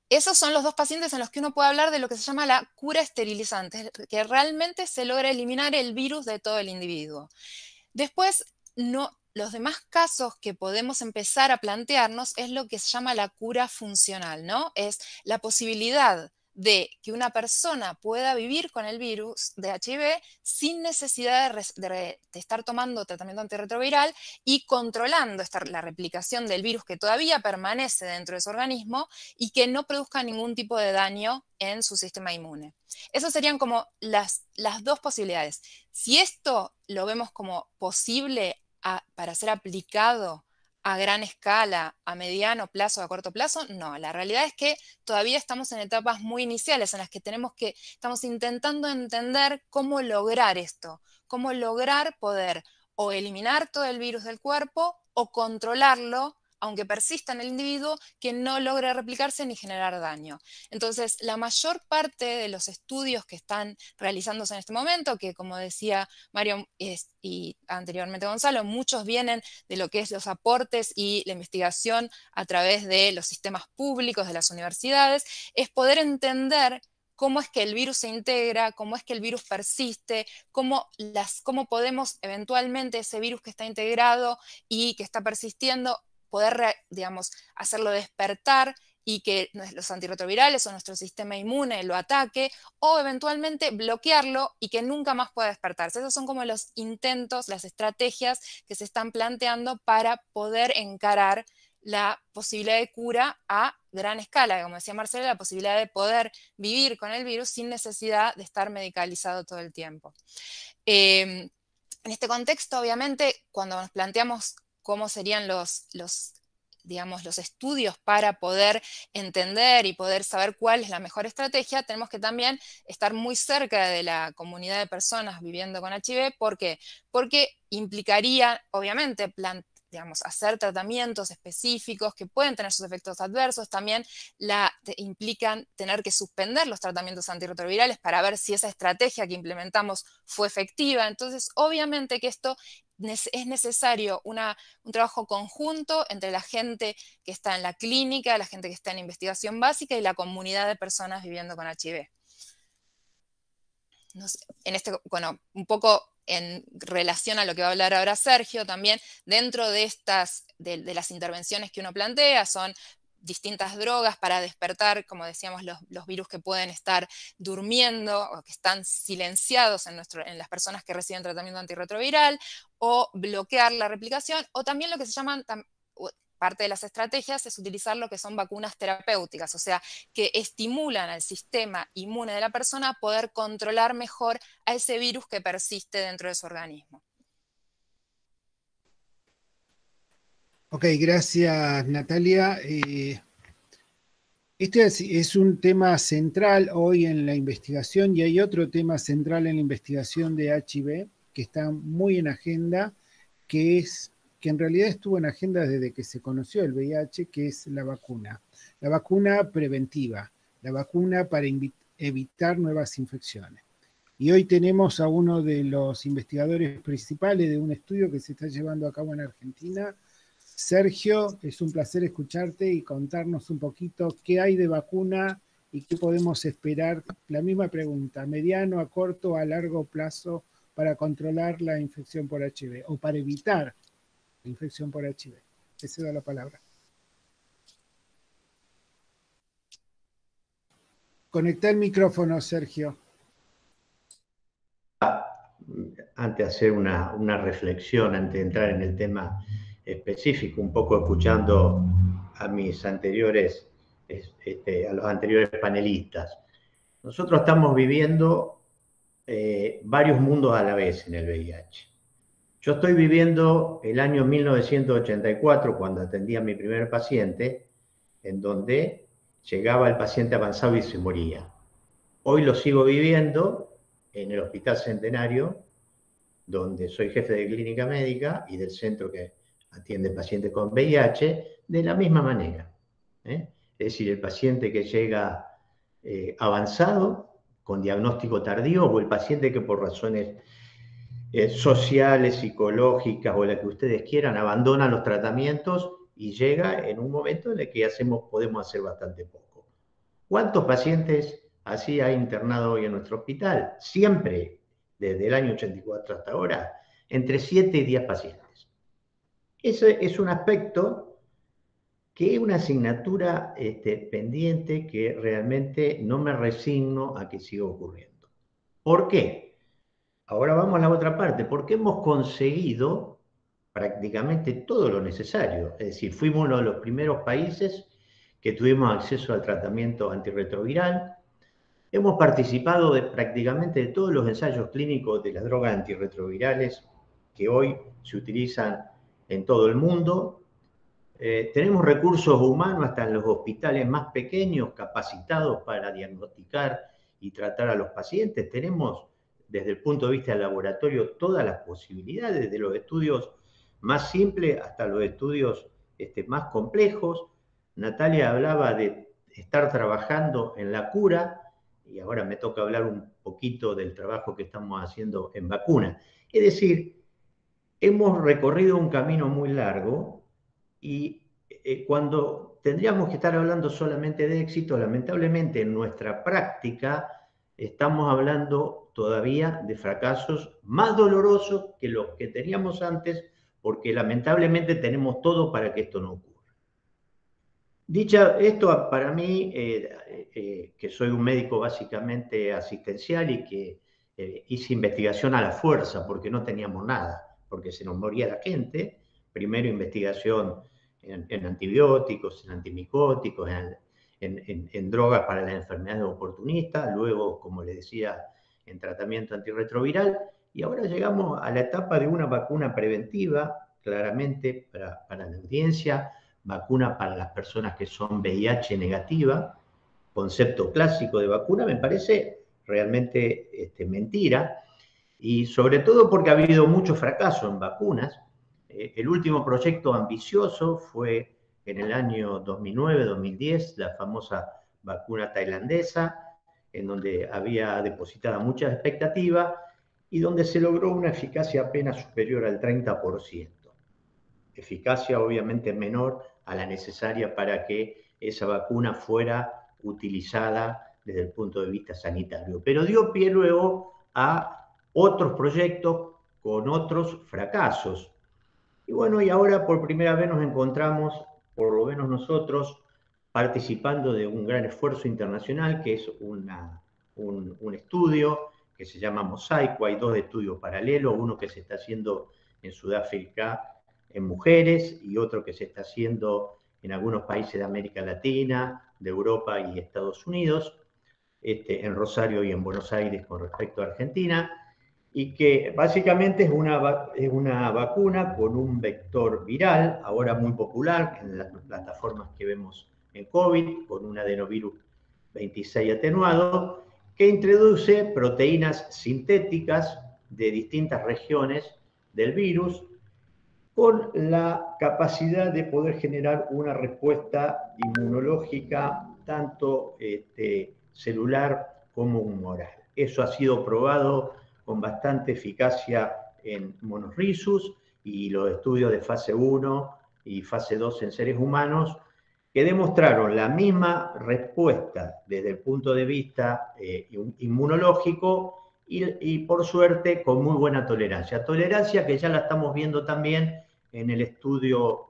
Esos son los 2 pacientes en los que uno puede hablar de lo que se llama la cura esterilizante, que realmente se logra eliminar el virus de todo el individuo. Después, los demás casos que podemos empezar a plantearnos es lo que se llama la cura funcional, ¿no? Es la posibilidad de que una persona pueda vivir con el virus de HIV sin necesidad de estar tomando tratamiento antirretroviral y controlando la replicación del virus que todavía permanece dentro de su organismo y que no produzca ningún tipo de daño en su sistema inmune. Esas serían como las 2 posibilidades. Si esto lo vemos como posible para ser aplicado a gran escala, a mediano plazo, a corto plazo, no. La realidad es que todavía estamos en etapas muy iniciales en las que estamos intentando entender cómo lograr esto, cómo lograr poder o eliminar todo el virus del cuerpo o controlarlo, aunque persista en el individuo, que no logre replicarse ni generar daño. Entonces, la mayor parte de los estudios que están realizándose en este momento, que como decía Mario y anteriormente Gonzalo, muchos vienen de lo que es los aportes y la investigación a través de los sistemas públicos de las universidades, es poder entender cómo es que el virus se integra, cómo es que el virus persiste, cómo podemos eventualmente ese virus que está integrado y que está persistiendo, poder, digamos, hacerlo despertar y que los antirretrovirales o nuestro sistema inmune lo ataque, o eventualmente bloquearlo y que nunca más pueda despertarse. Esos son como los intentos, las estrategias que se están planteando para poder encarar la posibilidad de cura a gran escala, como decía Marcela, la posibilidad de poder vivir con el virus sin necesidad de estar medicalizado todo el tiempo. En este contexto, obviamente, cuando nos planteamos cómo serían los estudios para poder entender y poder saber cuál es la mejor estrategia, tenemos que también estar muy cerca de la comunidad de personas viviendo con HIV. ¿Por qué? Porque implicaría, obviamente, hacer tratamientos específicos que pueden tener sus efectos adversos. También implican tener que suspender los tratamientos antirretrovirales para ver si esa estrategia que implementamos fue efectiva. Entonces, obviamente que esto es necesario un trabajo conjunto entre la gente que está en la clínica, la gente que está en investigación básica y la comunidad de personas viviendo con HIV. No sé, un poco en relación a lo que va a hablar ahora Sergio, también dentro de las intervenciones que uno plantea, son distintas drogas para despertar, como decíamos, los virus que pueden estar durmiendo o que están silenciados en las personas que reciben tratamiento antirretroviral, o bloquear la replicación, o también lo que se llaman, parte de las estrategias es utilizar lo que son vacunas terapéuticas, o sea, que estimulan al sistema inmune de la persona a poder controlar mejor a ese virus que persiste dentro de su organismo. Ok, gracias Natalia. Este es un tema central hoy en la investigación y hay otro tema central en la investigación de HIV que está muy en agenda, que en realidad estuvo en agenda desde que se conoció el VIH, que es la vacuna preventiva, la vacuna para evitar nuevas infecciones. Y hoy tenemos a uno de los investigadores principales de un estudio que se está llevando a cabo en Argentina. Sergio, es un placer escucharte y contarnos un poquito qué hay de vacuna y qué podemos esperar. La misma pregunta, mediano, a corto, a largo plazo, para controlar la infección por HIV o para evitar la infección por HIV. Te cedo la palabra. Conecta el micrófono, Sergio. Antes de hacer una reflexión, antes de entrar en el tema específico, un poco escuchando a mis anteriores a los anteriores panelistas. Nosotros estamos viviendo varios mundos a la vez en el VIH. Yo estoy viviendo el año 1984, cuando atendí a mi primer paciente, en donde llegaba el paciente avanzado y se moría. Hoy lo sigo viviendo en el Hospital Centenario, donde soy jefe de clínica médica y del centro que atiende pacientes con VIH, de la misma manera. Es decir, el paciente que llega avanzado, con diagnóstico tardío, o el paciente que por razones sociales, psicológicas o las que ustedes quieran, abandona los tratamientos y llega en un momento en el que podemos hacer bastante poco. ¿Cuántos pacientes así hay internado hoy en nuestro hospital? Siempre, desde el año 84 hasta ahora, entre 7 y 10 pacientes. Ese es un aspecto que es una asignatura pendiente que realmente no me resigno a que siga ocurriendo. ¿Por qué? Ahora vamos a la otra parte. Porque hemos conseguido prácticamente todo lo necesario. Es decir, fuimos uno de los primeros países que tuvimos acceso al tratamiento antirretroviral. Hemos participado prácticamente de todos los ensayos clínicos de las drogas antirretrovirales que hoy se utilizan en todo el mundo. Tenemos recursos humanos hasta en los hospitales más pequeños capacitados para diagnosticar y tratar a los pacientes. Tenemos, desde el punto de vista del laboratorio, todas las posibilidades, de los estudios más simples hasta los estudios más complejos. Natalia hablaba de estar trabajando en la cura, y ahora me toca hablar un poquito del trabajo que estamos haciendo en vacuna. Es decir, hemos recorrido un camino muy largo y cuando tendríamos que estar hablando solamente de éxito, lamentablemente en nuestra práctica estamos hablando todavía de fracasos más dolorosos que los que teníamos antes, porque lamentablemente tenemos todo para que esto no ocurra. Dicha esto, para mí, que soy un médico básicamente asistencial y que hice investigación a la fuerza porque no teníamos nada, porque se nos moría la gente. Primero investigación en antibióticos, en antimicóticos, en drogas para las enfermedades oportunistas, luego, como les decía, en tratamiento antirretroviral, y ahora llegamos a la etapa de una vacuna preventiva, claramente para la audiencia, vacuna para las personas que son VIH negativa, concepto clásico de vacuna, me parece realmente mentira, y sobre todo porque ha habido mucho fracaso en vacunas. El último proyecto ambicioso fue en el año 2009-2010, la famosa vacuna tailandesa, en donde había depositada mucha expectativa y donde se logró una eficacia apenas superior al 30%. Eficacia obviamente menor a la necesaria para que esa vacuna fuera utilizada desde el punto de vista sanitario. Pero dio pie luego a otros proyectos con otros fracasos. Y bueno, y ahora por primera vez nos encontramos, por lo menos nosotros, participando de un gran esfuerzo internacional, que es un estudio que se llama Mosaico. Hay 2 estudios paralelos, uno que se está haciendo en Sudáfrica en mujeres y otro que se está haciendo en algunos países de América Latina, de Europa y Estados Unidos, en Rosario y en Buenos Aires con respecto a Argentina, y que básicamente es una vacuna con un vector viral, ahora muy popular en las plataformas que vemos en COVID, con un adenovirus 26 atenuado, que introduce proteínas sintéticas de distintas regiones del virus, con la capacidad de poder generar una respuesta inmunológica tanto celular como humoral. Eso ha sido probado con bastante eficacia en monorrhizus y los estudios de fase 1 y fase 2 en seres humanos, que demostraron la misma respuesta desde el punto de vista inmunológico y por suerte con muy buena tolerancia. Tolerancia que ya la estamos viendo también en el estudio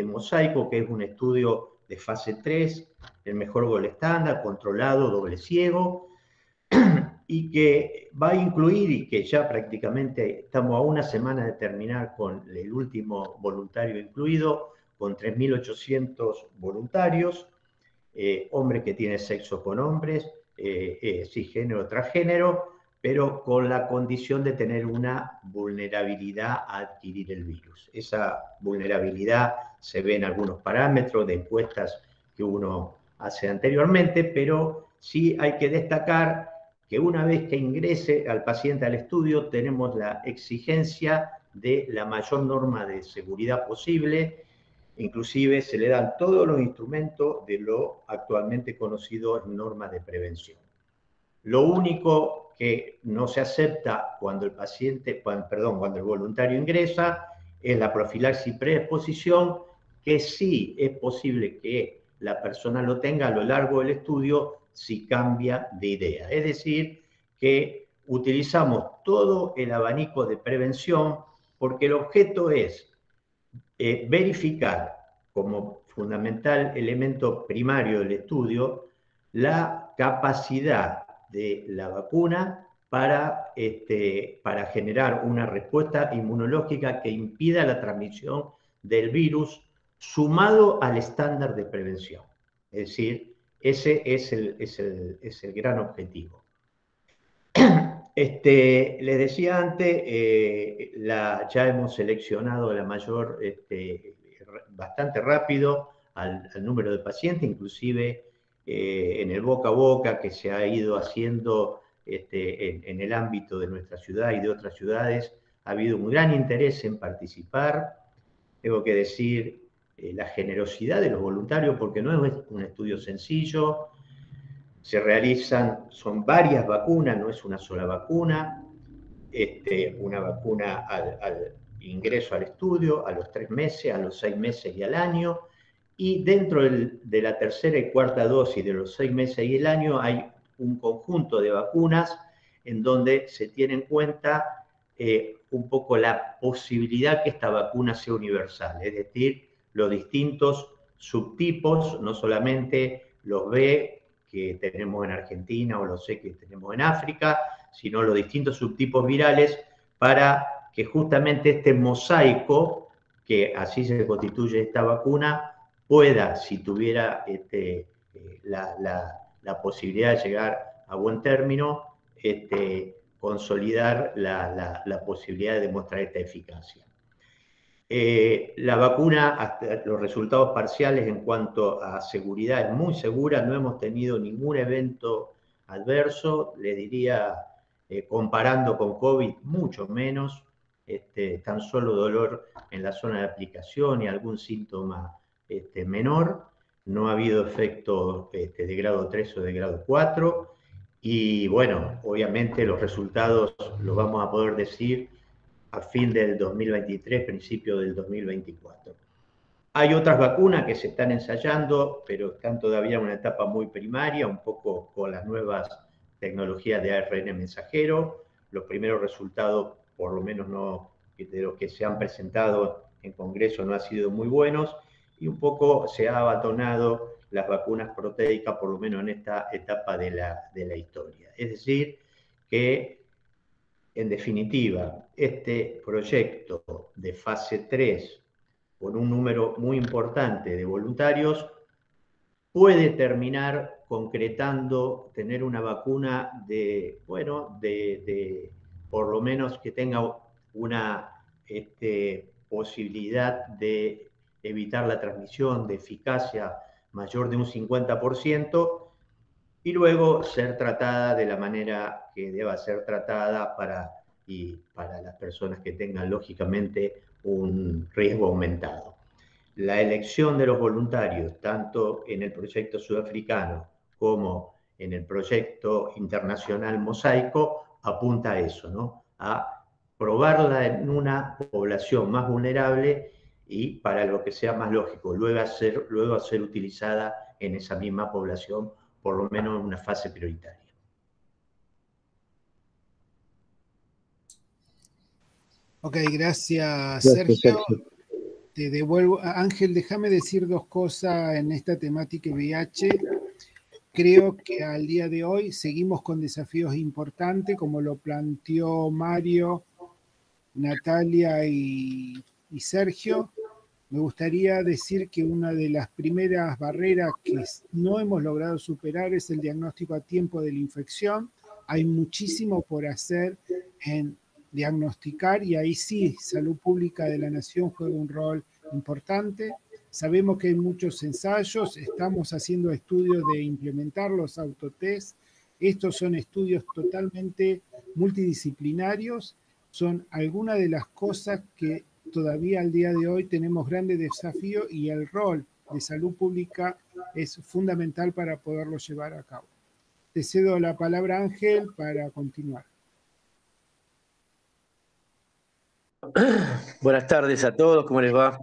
Mosaico, que es un estudio de fase 3, el mejor gol estándar, controlado, doble ciego, y que va a incluir, y que ya prácticamente estamos a una semana de terminar con el último voluntario incluido, con 3.800 voluntarios, hombres que tienen sexo con hombres, cisgénero, transgénero, pero con la condición de tener una vulnerabilidad a adquirir el virus. Esa vulnerabilidad se ve en algunos parámetros de encuestas que uno hace anteriormente, pero sí hay que destacar que una vez que ingrese al paciente al estudio, tenemos la exigencia de la mayor norma de seguridad posible. Inclusive se le dan todos los instrumentos de lo actualmente conocido en normas de prevención. Lo único que no se acepta cuando el voluntario ingresa es la profilaxis preexposición, que sí es posible que la persona lo tenga a lo largo del estudio si cambia de idea. Es decir, que utilizamos todo el abanico de prevención porque el objeto es verificar como fundamental elemento primario del estudio la capacidad de la vacuna para generar una respuesta inmunológica que impida la transmisión del virus sumado al estándar de prevención. Es decir, ese es el gran objetivo. Les decía antes, ya hemos seleccionado la mayor, bastante rápido al número de pacientes, inclusive en el boca a boca que se ha ido haciendo en el ámbito de nuestra ciudad y de otras ciudades, ha habido un gran interés en participar. Tengo que decir la generosidad de los voluntarios, porque no es un estudio sencillo. Se realizan, son varias vacunas, no es una sola vacuna. Una vacuna al ingreso al estudio, a los 3 meses, a los 6 meses y al año. Y dentro de la tercera y cuarta dosis de los 6 meses y el año hay un conjunto de vacunas en donde se tiene en cuenta un poco la posibilidad que esta vacuna sea universal, es decir, los distintos subtipos, no solamente los B que tenemos en Argentina o los C que tenemos en África, sino los distintos subtipos virales para que justamente este mosaico, que así se constituye esta vacuna, pueda, si tuviera la posibilidad de llegar a buen término, consolidar la posibilidad de demostrar esta eficacia. La vacuna, hasta los resultados parciales en cuanto a seguridad, es muy segura, no hemos tenido ningún evento adverso, le diría, comparando con COVID, mucho menos, tan solo dolor en la zona de aplicación y algún síntoma menor, no ha habido efectos de grado 3 o de grado 4, y bueno, obviamente los resultados los vamos a poder decir a fin del 2023, principio del 2024. Hay otras vacunas que se están ensayando, pero están todavía en una etapa muy primaria, un poco con las nuevas tecnologías de ARN mensajero. Los primeros resultados, por lo menos no, de los que se han presentado en Congreso, no han sido muy buenos, y un poco se ha abandonado las vacunas proteicas, por lo menos en esta etapa de la historia. Es decir, que en definitiva, este proyecto de fase 3, con un número muy importante de voluntarios, puede terminar concretando tener una vacuna por lo menos que tenga una posibilidad de evitar la transmisión, de eficacia mayor de un 50%, y luego ser tratada de la manera que deba ser tratada para las personas que tengan lógicamente un riesgo aumentado. La elección de los voluntarios, tanto en el proyecto sudafricano como en el proyecto internacional Mosaico, apunta a eso, ¿no? A probarla en una población más vulnerable y para lo que sea más lógico, luego a ser utilizada en esa misma población, por lo menos en una fase prioritaria. Ok, gracias Sergio. Te devuelvo. Ángel, déjame decir 2 cosas en esta temática VIH. Creo que al día de hoy seguimos con desafíos importantes, como lo planteó Mario, Natalia y Sergio. Me gustaría decir que una de las primeras barreras que no hemos logrado superar es el diagnóstico a tiempo de la infección. Hay muchísimo por hacer en diagnosticar y ahí sí, Salud Pública de la Nación juega un rol importante. Sabemos que hay muchos ensayos, estamos haciendo estudios de implementar los autotest. Estos son estudios totalmente multidisciplinarios, son algunas de las cosas que todavía al día de hoy tenemos grandes desafíos y el rol de salud pública es fundamental para poderlo llevar a cabo. Te cedo la palabra, Ángel, para continuar. Buenas tardes a todos, ¿cómo les va?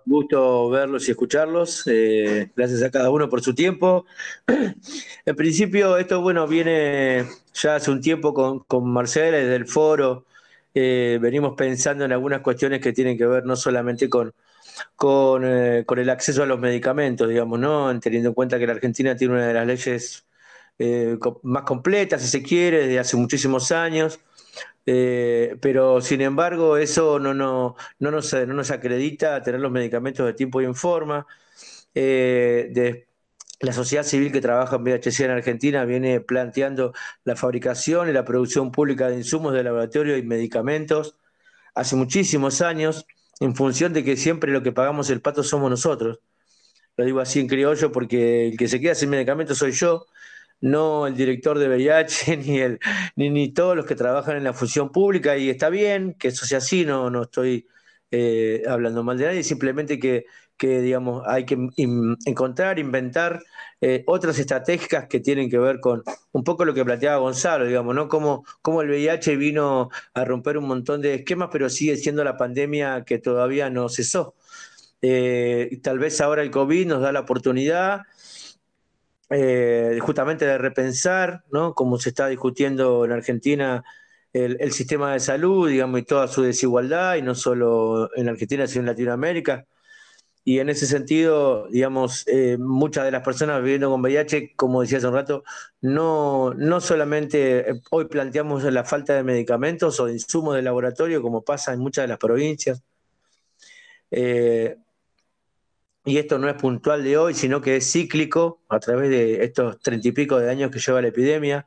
Gusto verlos y escucharlos. Gracias a cada uno por su tiempo. En principio, esto bueno viene ya hace un tiempo con Marcela desde el foro. Venimos pensando en algunas cuestiones que tienen que ver no solamente con el acceso a los medicamentos, digamos, ¿no? Teniendo en cuenta que la Argentina tiene una de las leyes más completas, si se quiere, desde hace muchísimos años. Pero sin embargo eso no nos acredita tener los medicamentos de tiempo y en forma. La sociedad civil que trabaja en VHC en Argentina viene planteando la fabricación y la producción pública de insumos de laboratorio y medicamentos hace muchísimos años, en función de que siempre lo que pagamos el pato somos nosotros. Lo digo así en criollo porque el que se queda sin medicamentos soy yo, no el director de VIH, ni todos los que trabajan en la función pública, y está bien que eso sea así, no estoy hablando mal de nadie, simplemente que digamos, hay que encontrar, inventar otras estrategias que tienen que ver con un poco lo que planteaba Gonzalo, digamos, ¿no? Cómo el VIH vino a romper un montón de esquemas, pero sigue siendo la pandemia que todavía no cesó. Tal vez ahora el COVID nos da la oportunidad justamente de repensar, ¿no? Como se está discutiendo en Argentina el sistema de salud, digamos, y toda su desigualdad, y no solo en Argentina, sino en Latinoamérica. Y en ese sentido, digamos, muchas de las personas viviendo con VIH, como decía hace un rato, no solamente hoy planteamos la falta de medicamentos o de insumos de laboratorio, como pasa en muchas de las provincias. Y esto no es puntual de hoy, sino que es cíclico a través de estos 30 y pico de años que lleva la epidemia.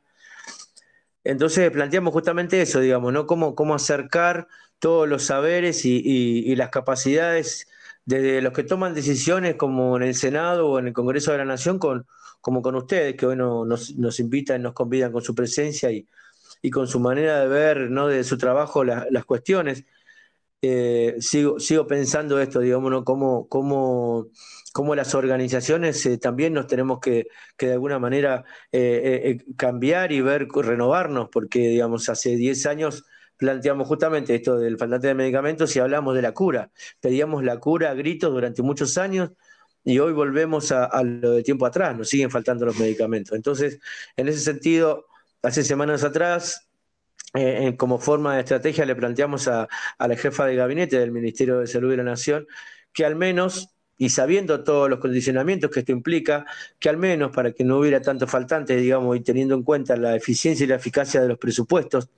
Entonces planteamos justamente eso, digamos, ¿no? Cómo acercar todos los saberes y las capacidades desde los que toman decisiones como en el Senado o en el Congreso de la Nación, como con ustedes, que hoy nos invitan, nos convidan con su presencia y con su manera de ver, ¿no? De su trabajo las cuestiones. Sigo pensando esto, digamos, ¿no? Cómo las organizaciones también nos tenemos que de alguna manera cambiar y renovarnos, porque digamos, hace 10 años planteamos justamente esto del faltante de medicamentos y hablamos de la cura. Pedíamos la cura a gritos durante muchos años y hoy volvemos a lo de tiempo atrás, nos siguen faltando los medicamentos. Entonces, en ese sentido, hace semanas atrás, como forma de estrategia le planteamos a la jefa de gabinete del Ministerio de Salud de la Nación que al menos, y sabiendo todos los condicionamientos que esto implica, que al menos para que no hubiera tantos faltantes, digamos, y teniendo en cuenta la eficiencia y la eficacia de los presupuestos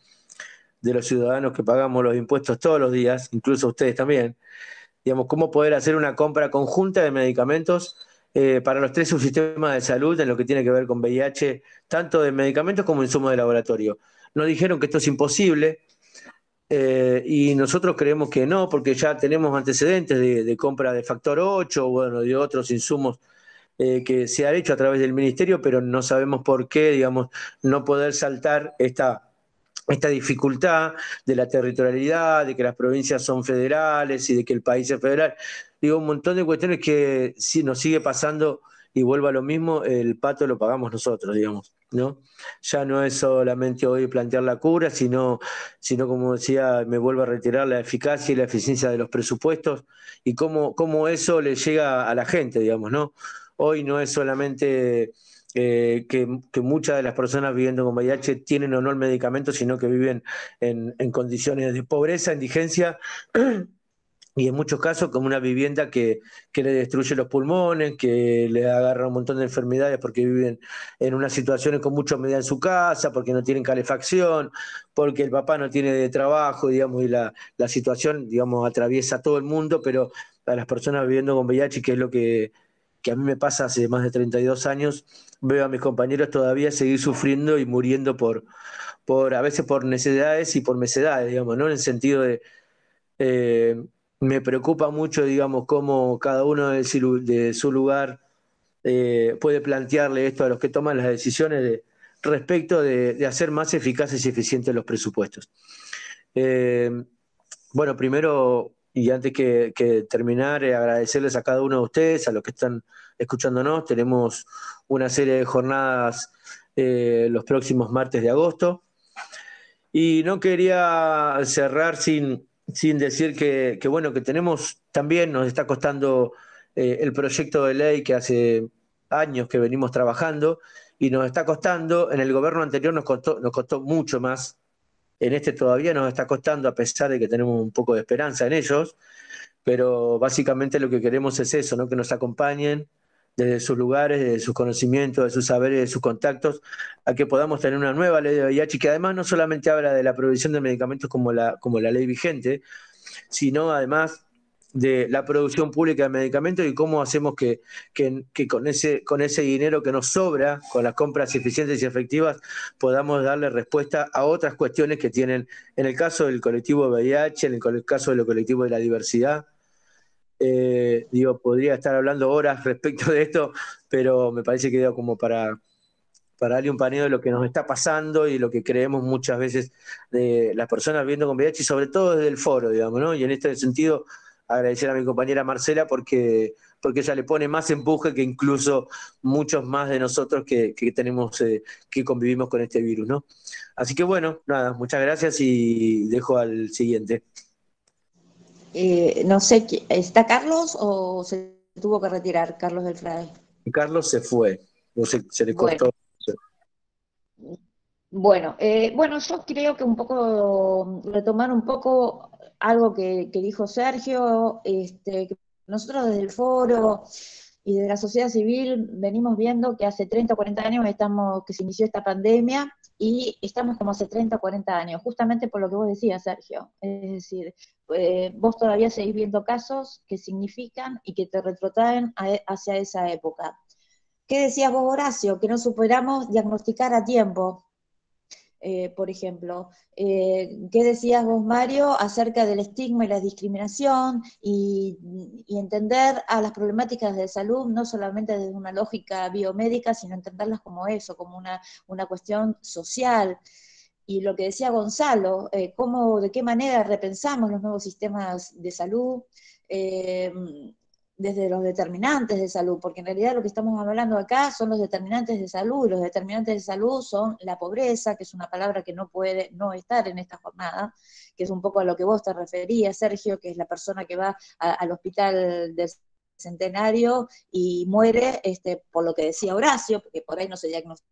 de los ciudadanos que pagamos los impuestos todos los días, incluso ustedes también, digamos, cómo poder hacer una compra conjunta de medicamentos para los 3 subsistemas de salud en lo que tiene que ver con VIH, tanto de medicamentos como insumos de laboratorio. Nos dijeron que esto es imposible y nosotros creemos que no, porque ya tenemos antecedentes de compra de factor 8, bueno, de otros insumos que se han hecho a través del ministerio, pero no sabemos por qué, digamos, no poder saltar esta dificultad de la territorialidad, de que las provincias son federales y de que el país es federal. Digo, un montón de cuestiones que si nos sigue pasando y vuelvo a lo mismo, el pato lo pagamos nosotros, digamos, ¿no? Ya no es solamente hoy plantear la cura, sino como decía, me vuelvo a reiterar, la eficacia y la eficiencia de los presupuestos y cómo eso le llega a la gente, digamos, ¿no? Hoy no es solamente que muchas de las personas viviendo con VIH tienen o no el medicamento, sino que viven en condiciones de pobreza, indigencia y en muchos casos como una vivienda que le destruye los pulmones, que le agarra un montón de enfermedades porque viven en unas situaciones con mucha humedad en su casa, porque no tienen calefacción, porque el papá no tiene de trabajo, digamos, y la situación, digamos, atraviesa a todo el mundo, pero a las personas viviendo con VIH, que es lo que a mí me pasa hace más de 32 años, veo a mis compañeros todavía seguir sufriendo y muriendo a veces por necesidades y por mecedades, digamos, ¿no? En el sentido de... me preocupa mucho, digamos, cómo cada uno de su lugar puede plantearle esto a los que toman las decisiones respecto de hacer más eficaces y eficientes los presupuestos. Bueno, primero, y antes que terminar, agradecerles a cada uno de ustedes, a los que están escuchándonos. Tenemos una serie de jornadas los próximos martes de agosto. Y no quería cerrar sin decir que bueno, que tenemos también, nos está costando el proyecto de ley que hace años que venimos trabajando, y nos está costando, en el gobierno anterior nos costó mucho más, en este todavía nos está costando, a pesar de que tenemos un poco de esperanza en ellos, pero básicamente lo que queremos es eso, ¿no? Que nos acompañen desde sus lugares, desde sus conocimientos, de sus saberes, de sus contactos, a que podamos tener una nueva ley de VIH, que además no solamente habla de la provisión de medicamentos como la ley vigente, sino además de la producción pública de medicamentos y cómo hacemos que con ese dinero que nos sobra, con las compras eficientes y efectivas, podamos darle respuesta a otras cuestiones que tienen, en el caso del colectivo VIH, en el caso del colectivo de la diversidad. Podría estar hablando horas respecto de esto, pero me parece que queda como para darle un paneo de lo que nos está pasando y lo que creemos muchas veces de las personas viviendo con VIH, y sobre todo desde el foro, digamos, ¿no? Y en este sentido, agradecer a mi compañera Marcela porque ella le pone más empuje que incluso muchos más de nosotros que tenemos, que convivimos con este virus, ¿no? Así que bueno, nada, muchas gracias y dejo al siguiente. No sé, ¿está Carlos o se tuvo que retirar Carlos del Frade? Carlos se fue, no sé, se le cortó. Bueno, yo creo que un poco, retomar un poco algo que dijo Sergio, que nosotros desde el foro y de la sociedad civil venimos viendo que hace 30 o 40 años que se inició esta pandemia, y estamos como hace 30 o 40 años, justamente por lo que vos decías, Sergio. Es decir, vos todavía seguís viendo casos que significan y que te retrotraen hacia esa época. ¿Qué decías vos, Horacio? Que no superamos diagnosticar a tiempo. Por ejemplo, ¿qué decías vos, Mario, acerca del estigma y la discriminación y entender a las problemáticas de salud no solamente desde una lógica biomédica, sino entenderlas como eso, como una cuestión social? Y lo que decía Gonzalo, de qué manera repensamos los nuevos sistemas de salud, desde los determinantes de salud, porque en realidad lo que estamos hablando acá son los determinantes de salud, y los determinantes de salud son la pobreza, que es una palabra que no puede no estar en esta jornada, que es un poco a lo que vos te referías, Sergio, que es la persona que va al hospital del Centenario y muere, por lo que decía Horacio, porque por ahí no se diagnostica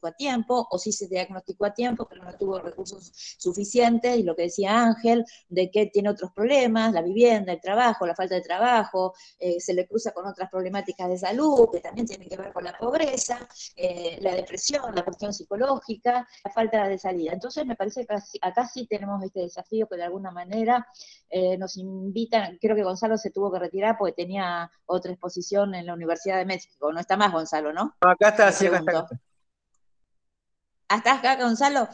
a tiempo, o sí se diagnosticó a tiempo, pero no tuvo recursos suficientes, y lo que decía Ángel, de que tiene otros problemas, la vivienda, el trabajo, la falta de trabajo, se le cruza con otras problemáticas de salud, que también tienen que ver con la pobreza, la depresión, la cuestión psicológica, la falta de salida. Entonces me parece que acá sí tenemos este desafío que de alguna manera nos invitan. Creo que Gonzalo se tuvo que retirar porque tenía otra exposición en la Universidad de México. No está más Gonzalo, ¿no? Acá está, sí, acá está. ¿Hasta acá, Gonzalo?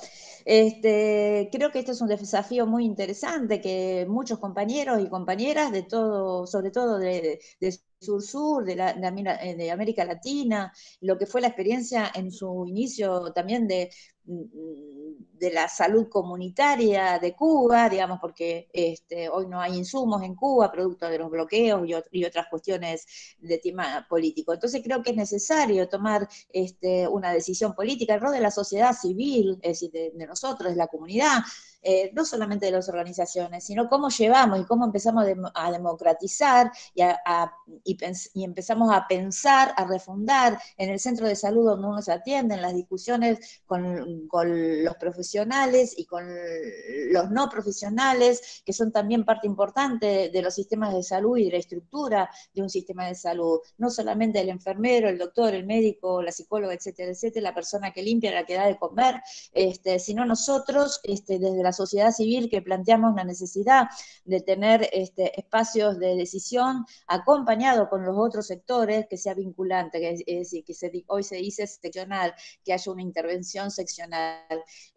Creo que este es un desafío muy interesante que muchos compañeros y compañeras de todo, sobre todo de Sur-Sur, de América Latina, lo que fue la experiencia en su inicio también de la salud comunitaria de Cuba, digamos, porque hoy no hay insumos en Cuba, producto de los bloqueos y otras cuestiones de tema político. Entonces creo que es necesario tomar una decisión política, el rol de la sociedad civil, es decir, de nosotros, de la comunidad, no solamente de las organizaciones, sino cómo llevamos y cómo empezamos a democratizar y empezamos a pensar, a refundar en el centro de salud donde uno se atiende, en las discusiones con con los profesionales y con los no profesionales, que son también parte importante de los sistemas de salud y de la estructura de un sistema de salud. No solamente el enfermero, el doctor, el médico, la psicóloga, etcétera, etcétera, la persona que limpia, la que da de comer, sino nosotros, desde la sociedad civil, que planteamos la necesidad de tener espacios de decisión acompañado con los otros sectores, que sea vinculante, que es decir, que hoy se dice seccional, que haya una intervención seccional.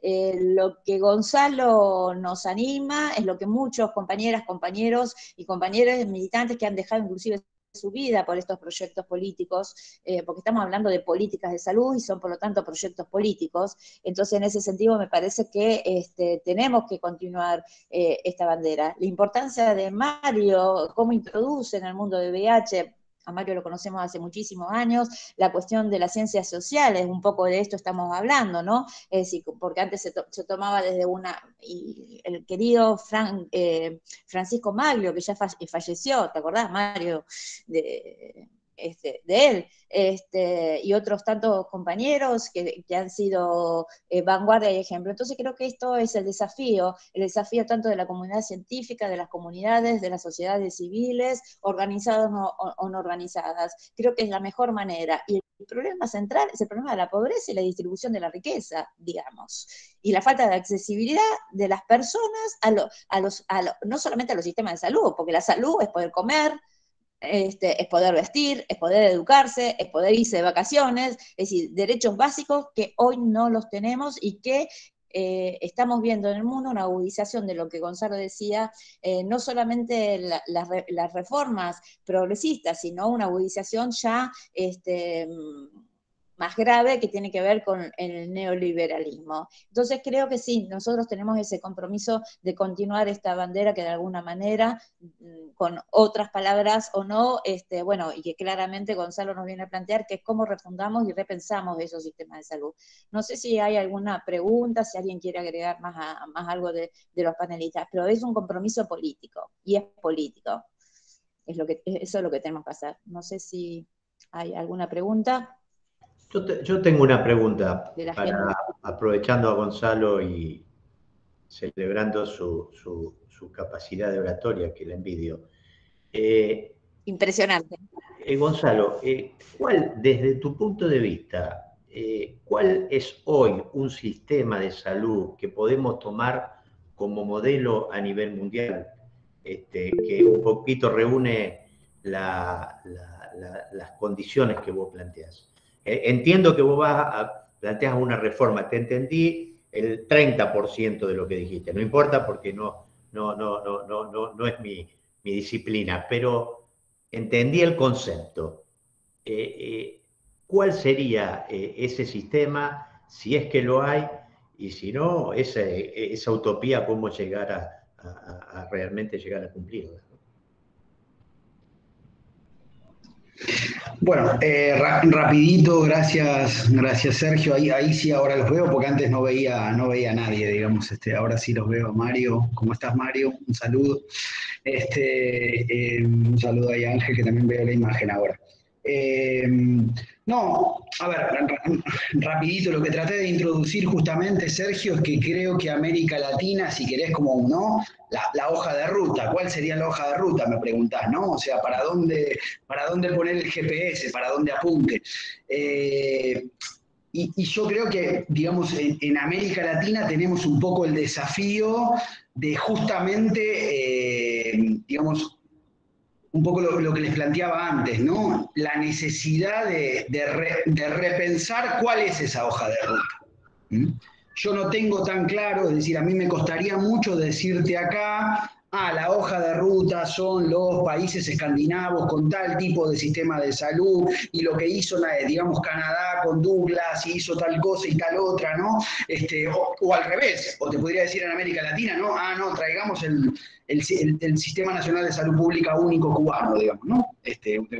Lo que Gonzalo nos anima es lo que muchos compañeras, compañeros y compañeros militantes que han dejado inclusive su vida por estos proyectos políticos, porque estamos hablando de políticas de salud y son por lo tanto proyectos políticos. Entonces en ese sentido me parece que tenemos que continuar esta bandera. La importancia de Mario, cómo introduce en el mundo de VIH, a Mario lo conocemos hace muchísimos años, la cuestión de las ciencias sociales, un poco de esto estamos hablando, ¿no? Es decir, porque antes se tomaba desde y el querido Francisco Maglio, que ya falleció, ¿te acordás, Mario? De él, y otros tantos compañeros que han sido vanguardia y ejemplo. Entonces creo que esto es el desafío tanto de la comunidad científica, de las comunidades, de las sociedades civiles, organizadas o no organizadas. Creo que es la mejor manera. Y el problema central es el problema de la pobreza y la distribución de la riqueza, digamos. Y la falta de accesibilidad de las personas no solamente a los sistemas de salud, porque la salud es poder comer, es poder vestir, es poder educarse, es poder irse de vacaciones, es decir, derechos básicos que hoy no los tenemos y que estamos viendo en el mundo una agudización de lo que Gonzalo decía, no solamente las reformas progresistas, sino una agudización ya más grave que tiene que ver con el neoliberalismo. Entonces creo que sí, nosotros tenemos ese compromiso de continuar esta bandera que de alguna manera, con otras palabras o no, y que claramente Gonzalo nos viene a plantear, que es cómo refundamos y repensamos esos sistemas de salud. No sé si hay alguna pregunta, si alguien quiere agregar más algo de los panelistas, pero es un compromiso político, y es político. Eso es lo que tenemos que hacer. No sé si hay alguna pregunta. Yo tengo una pregunta, aprovechando a Gonzalo y celebrando su capacidad de oratoria, que la envidio. Impresionante. Gonzalo, desde tu punto de vista, ¿cuál es hoy un sistema de salud que podemos tomar como modelo a nivel mundial, que un poquito reúne las condiciones que vos planteás? Entiendo que vos planteas una reforma, te entendí el 30% de lo que dijiste, no importa porque no es mi disciplina, pero entendí el concepto. ¿Cuál sería ese sistema, si es que lo hay, y si no, esa utopía, cómo llegar a realmente llegar a cumplirla? Bueno, rapidito, gracias Sergio, ahí sí ahora los veo, porque antes no veía a nadie, digamos, ahora sí los veo. Mario, ¿cómo estás, Mario? Un saludo. Un saludo ahí a Ángel, que también veo la imagen ahora. No, a ver, rapidito, lo que traté de introducir justamente, Sergio, es que creo que América Latina, si querés como ¿no? La hoja de ruta, ¿cuál sería la hoja de ruta? Me preguntás, ¿no? O sea, ¿para dónde poner el GPS? ¿Para dónde apunte? Y yo creo que, digamos, en América Latina tenemos un poco el desafío de justamente, digamos, un poco lo que les planteaba antes, ¿no? La necesidad de repensar cuál es esa hoja de ruta. Yo no tengo tan claro, es decir, a mí me costaría mucho decirte acá, la hoja de ruta son los países escandinavos con tal tipo de sistema de salud, y lo que hizo, digamos, Canadá con Douglas, hizo tal cosa y tal otra, ¿no? O al revés, o te podría decir en América Latina, ¿no? No, traigamos el Sistema Nacional de Salud Pública único cubano, digamos, ¿no?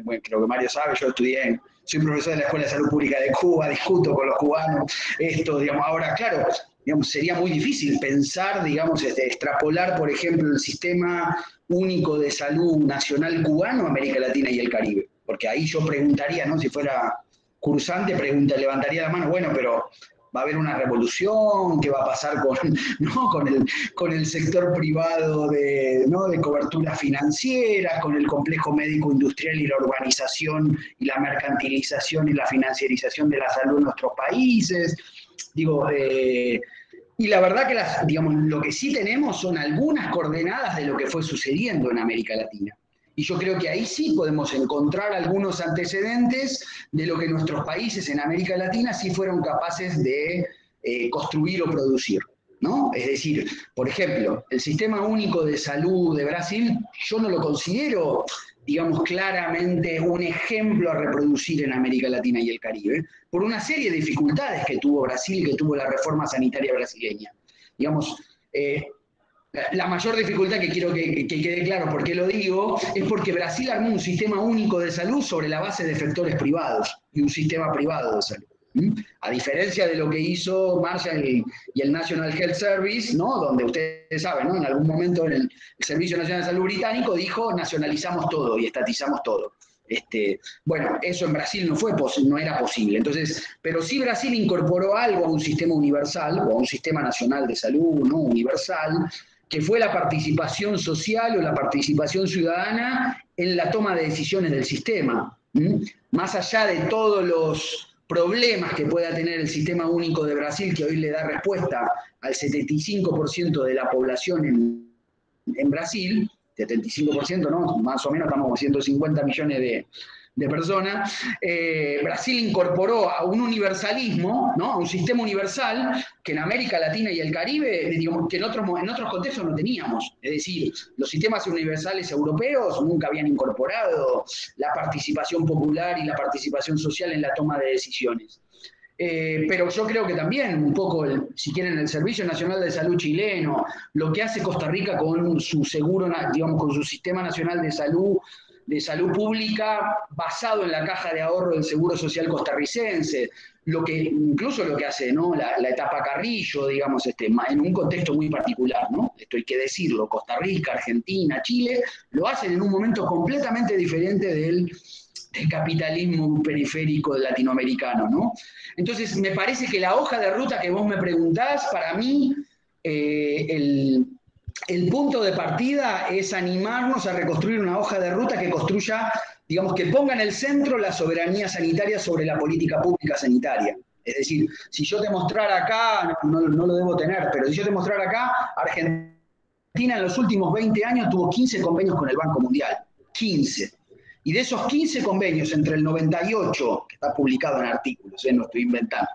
Bueno, creo que Mario sabe, yo soy profesor de la Escuela de Salud Pública de Cuba, discuto con los cubanos, digamos, ahora, claro, digamos, sería muy difícil pensar, digamos, extrapolar, por ejemplo, el Sistema Único de Salud Nacional Cubano a América Latina y el Caribe, porque ahí yo preguntaría, ¿no? Si fuera cursante, levantaría la mano, bueno, pero va a haber una revolución, qué va a pasar con, ¿no? con el sector privado ¿no? de coberturas financieras, con el complejo médico industrial y la urbanización y la mercantilización y la financiarización de la salud en nuestros países. Digo, y la verdad que digamos, lo que sí tenemos son algunas coordenadas de lo que fue sucediendo en América Latina. Y yo creo que ahí sí podemos encontrar algunos antecedentes de lo que nuestros países en América Latina sí fueron capaces de construir o producir, ¿no? Es decir, por ejemplo, el Sistema Único de Salud de Brasil, yo no lo considero, digamos, claramente un ejemplo a reproducir en América Latina y el Caribe, por una serie de dificultades que tuvo Brasil, que tuvo la reforma sanitaria brasileña. Digamos, la mayor dificultad que quiero que quede claro por qué lo digo, es porque Brasil armó un sistema único de salud sobre la base de efectores privados y un sistema privado de salud. A diferencia de lo que hizo Marshall y el National Health Service, ¿no? Donde ustedes saben, ¿no? En algún momento el Servicio Nacional de Salud británico dijo nacionalizamos todo y estatizamos todo. Bueno, eso en Brasil no era posible. Entonces, pero sí Brasil incorporó algo a un sistema universal o a un sistema nacional de salud, ¿no? Universal, que fue la participación social o la participación ciudadana en la toma de decisiones del sistema. Más allá de todos los problemas que pueda tener el Sistema Único de Brasil, que hoy le da respuesta al 75% de la población en Brasil, 75%, ¿no? Más o menos estamos con 150 millones de personas, Brasil incorporó a un universalismo, ¿no? A un sistema universal que en América Latina y el Caribe, digamos, que en otros contextos no teníamos. Es decir, los sistemas universales europeos nunca habían incorporado la participación popular y la participación social en la toma de decisiones. Pero yo creo que también un poco, si quieren, el Servicio Nacional de Salud chileno, lo que hace Costa Rica con su seguro, digamos, con su Sistema Nacional de Salud Pública basado en la caja de ahorro del Seguro Social costarricense, incluso lo que hace, ¿no? la etapa Carrillo, digamos, en un contexto muy particular, ¿no? Esto hay que decirlo, Costa Rica, Argentina, Chile, lo hacen en un momento completamente diferente del capitalismo periférico latinoamericano, ¿no? Entonces, me parece que la hoja de ruta que vos me preguntás, para mí, el punto de partida es animarnos a reconstruir una hoja de ruta que construya, digamos, que ponga en el centro la soberanía sanitaria sobre la política pública sanitaria. Es decir, si yo te mostrara acá, no lo debo tener, pero si yo te mostrara acá, Argentina en los últimos 20 años tuvo 15 convenios con el Banco Mundial. 15. Y de esos 15 convenios, entre el 98, que está publicado en artículos, no estoy inventando,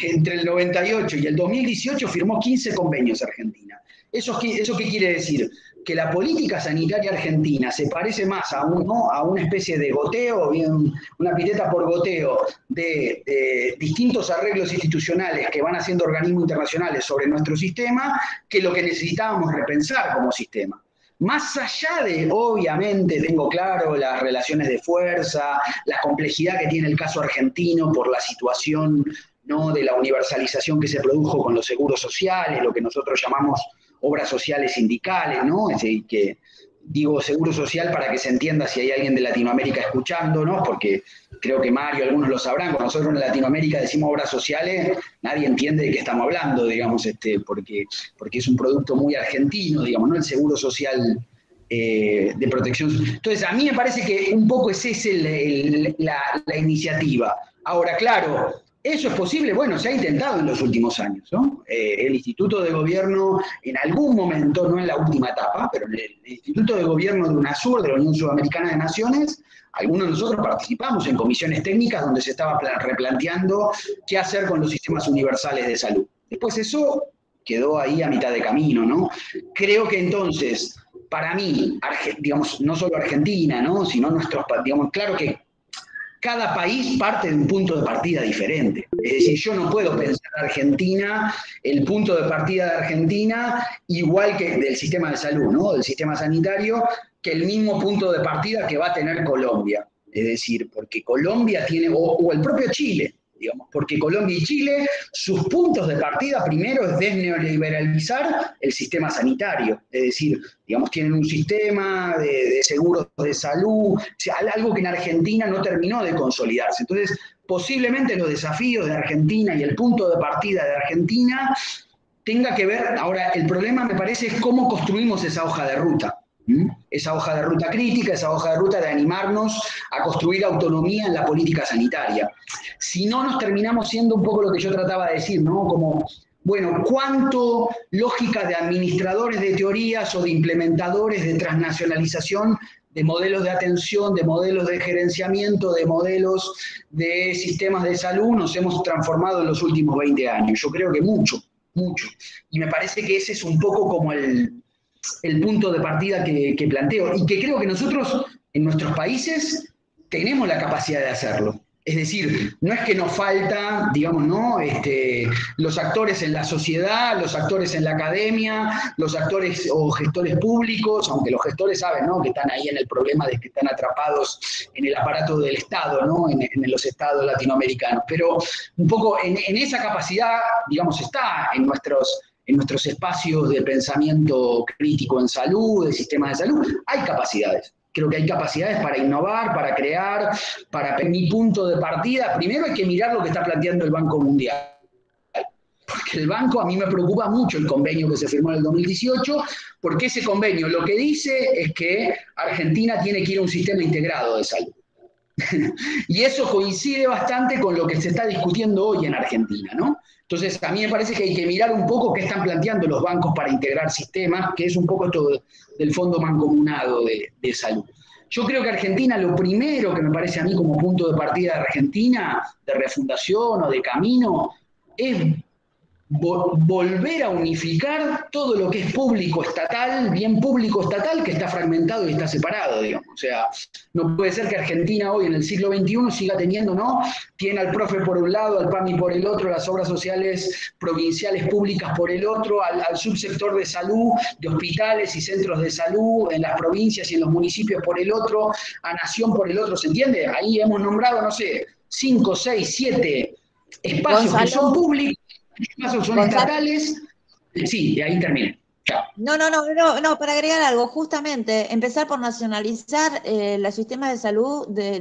entre el 98 y el 2018 firmó 15 convenios Argentina. ¿Eso qué quiere decir? Que la política sanitaria argentina se parece más a una especie de goteo, bien, una pileta por goteo de distintos arreglos institucionales que van haciendo organismos internacionales sobre nuestro sistema, que lo que necesitábamos repensar como sistema. Más allá de, obviamente, tengo claro las relaciones de fuerza, la complejidad que tiene el caso argentino por la situación, ¿no? De la universalización que se produjo con los seguros sociales, lo que nosotros llamamos obras sociales sindicales, ¿no? Es decir, que digo seguro social para que se entienda si hay alguien de Latinoamérica escuchándonos, porque creo que Mario, algunos lo sabrán, cuando nosotros en Latinoamérica decimos obras sociales, nadie entiende de qué estamos hablando, digamos, porque es un producto muy argentino, digamos, ¿no? El seguro social de protección. Entonces, a mí me parece que un poco es esa la iniciativa. Ahora, claro, ¿eso es posible? Bueno, se ha intentado en los últimos años, ¿no? El Instituto de Gobierno, en algún momento, no en la última etapa, pero en el Instituto de Gobierno de UNASUR, de la Unión Sudamericana de Naciones, algunos de nosotros participamos en comisiones técnicas donde se estaba replanteando qué hacer con los sistemas universales de salud. Después eso quedó ahí a mitad de camino, ¿no? Creo que entonces, para mí, digamos, no solo Argentina, ¿no? Sino digamos, claro que cada país parte de un punto de partida diferente. Es decir, yo no puedo pensar Argentina, el punto de partida de Argentina, igual que del sistema de salud, ¿no? Del sistema sanitario, que el mismo punto de partida que va a tener Colombia. Es decir, porque Colombia tiene, o el propio Chile, digamos, porque Colombia y Chile, sus puntos de partida primero es desneoliberalizar el sistema sanitario, es decir, digamos, tienen un sistema de seguros de salud, o sea, algo que en Argentina no terminó de consolidarse. Entonces, posiblemente los desafíos de Argentina y el punto de partida de Argentina tenga que ver, ahora el problema me parece es cómo construimos esa hoja de ruta. Esa hoja de ruta crítica, esa hoja de ruta de animarnos a construir autonomía en la política sanitaria. Si no, nos terminamos siendo un poco lo que yo trataba de decir, ¿no? Como, bueno, ¿cuánto lógica de administradores de teorías o de implementadores de transnacionalización de modelos de atención, de modelos de gerenciamiento, de modelos de sistemas de salud nos hemos transformado en los últimos 20 años? Yo creo que mucho, mucho. Y me parece que ese es un poco como el punto de partida que planteo, y que creo que nosotros en nuestros países tenemos la capacidad de hacerlo. Es decir, no es que nos falta, digamos, ¿no? Los actores en la sociedad, los actores en la academia, los actores o gestores públicos, aunque los gestores saben, ¿no?, que están ahí en el problema de que están atrapados en el aparato del Estado, ¿no?, en los estados latinoamericanos. Pero un poco en esa capacidad, digamos, está en nuestros espacios de pensamiento crítico en salud, de sistemas de salud, hay capacidades. Creo que hay capacidades para innovar, para crear, mi punto de partida. Primero hay que mirar lo que está planteando el Banco Mundial. Porque el banco, a mí me preocupa mucho el convenio que se firmó en el 2018, porque ese convenio lo que dice es que Argentina tiene que ir a un sistema integrado de salud. Y eso coincide bastante con lo que se está discutiendo hoy en Argentina, ¿no? Entonces, a mí me parece que hay que mirar un poco qué están planteando los bancos para integrar sistemas, que es un poco esto del Fondo Mancomunado de Salud. Yo creo que Argentina, lo primero que me parece a mí como punto de partida de Argentina, de refundación o de camino, es volver a unificar todo lo que es público estatal, bien público estatal, que está fragmentado y está separado, digamos. O sea, no puede ser que Argentina hoy en el siglo XXI siga teniendo, ¿no? Tiene al profe por un lado, al PAMI por el otro, las obras sociales provinciales públicas por el otro, al subsector de salud, de hospitales y centros de salud en las provincias y en los municipios por el otro, a Nación por el otro, ¿se entiende? Ahí hemos nombrado, no sé, 5, 6, 7 espacios, Gonzalo, que son públicos, son Gonzalo, estatales. Sí, ahí termino. Chao. No, para agregar algo, justamente, empezar por nacionalizar los sistemas de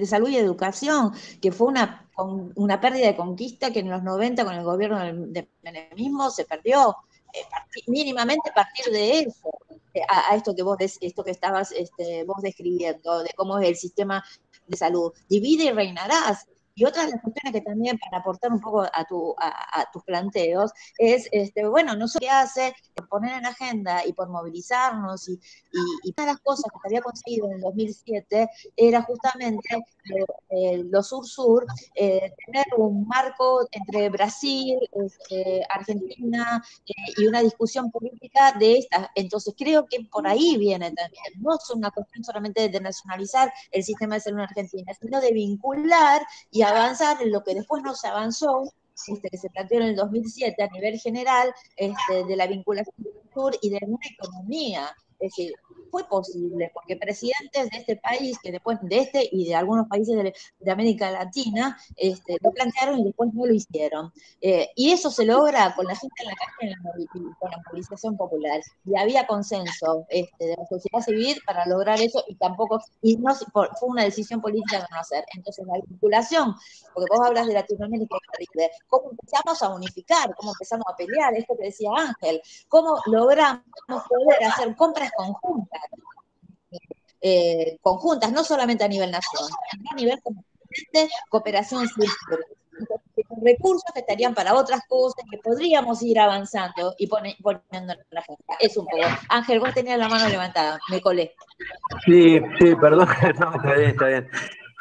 salud y educación, que fue una pérdida de conquista que en los 90 con el gobierno del menemismo se perdió. Mínimamente partir de eso, a esto que estabas vos describiendo, de cómo es el sistema de salud. Divide y reinarás. Y otra de las cuestiones que también, para aportar un poco a tus planteos, es, bueno, no sé qué hace por poner en agenda y por movilizarnos, y una de las cosas que se había conseguido en el 2007 era justamente los sur-sur, tener un marco entre Brasil, Argentina, y una discusión política de estas. Entonces creo que por ahí viene también, no es una cuestión solamente de nacionalizar el sistema de salud en Argentina, sino de vincular y avanzar en lo que después no se avanzó, que se planteó en el 2007 a nivel general, de la vinculación del sur y de una economía. Es decir, fue posible, porque presidentes de este país, que después de y de algunos países de América Latina, lo plantearon y después no lo hicieron. Y eso se logra con la gente en la calle, con la movilización popular. Y había consenso de la sociedad civil para lograr eso, fue una decisión política de no hacer. Entonces, la vinculación, porque vos hablas de Latinoamérica, cómo empezamos a unificar, cómo empezamos a pelear, esto que decía Ángel, cómo logramos poder hacer compras conjuntas, no solamente a nivel nacional, sino a nivel de cooperación sur-sur. Recursos que estarían para otras cosas, que podríamos ir avanzando y poniendo en la agenda. Es un poco. Ángel, vos tenías la mano levantada, me colé. Sí, perdón, no, está bien.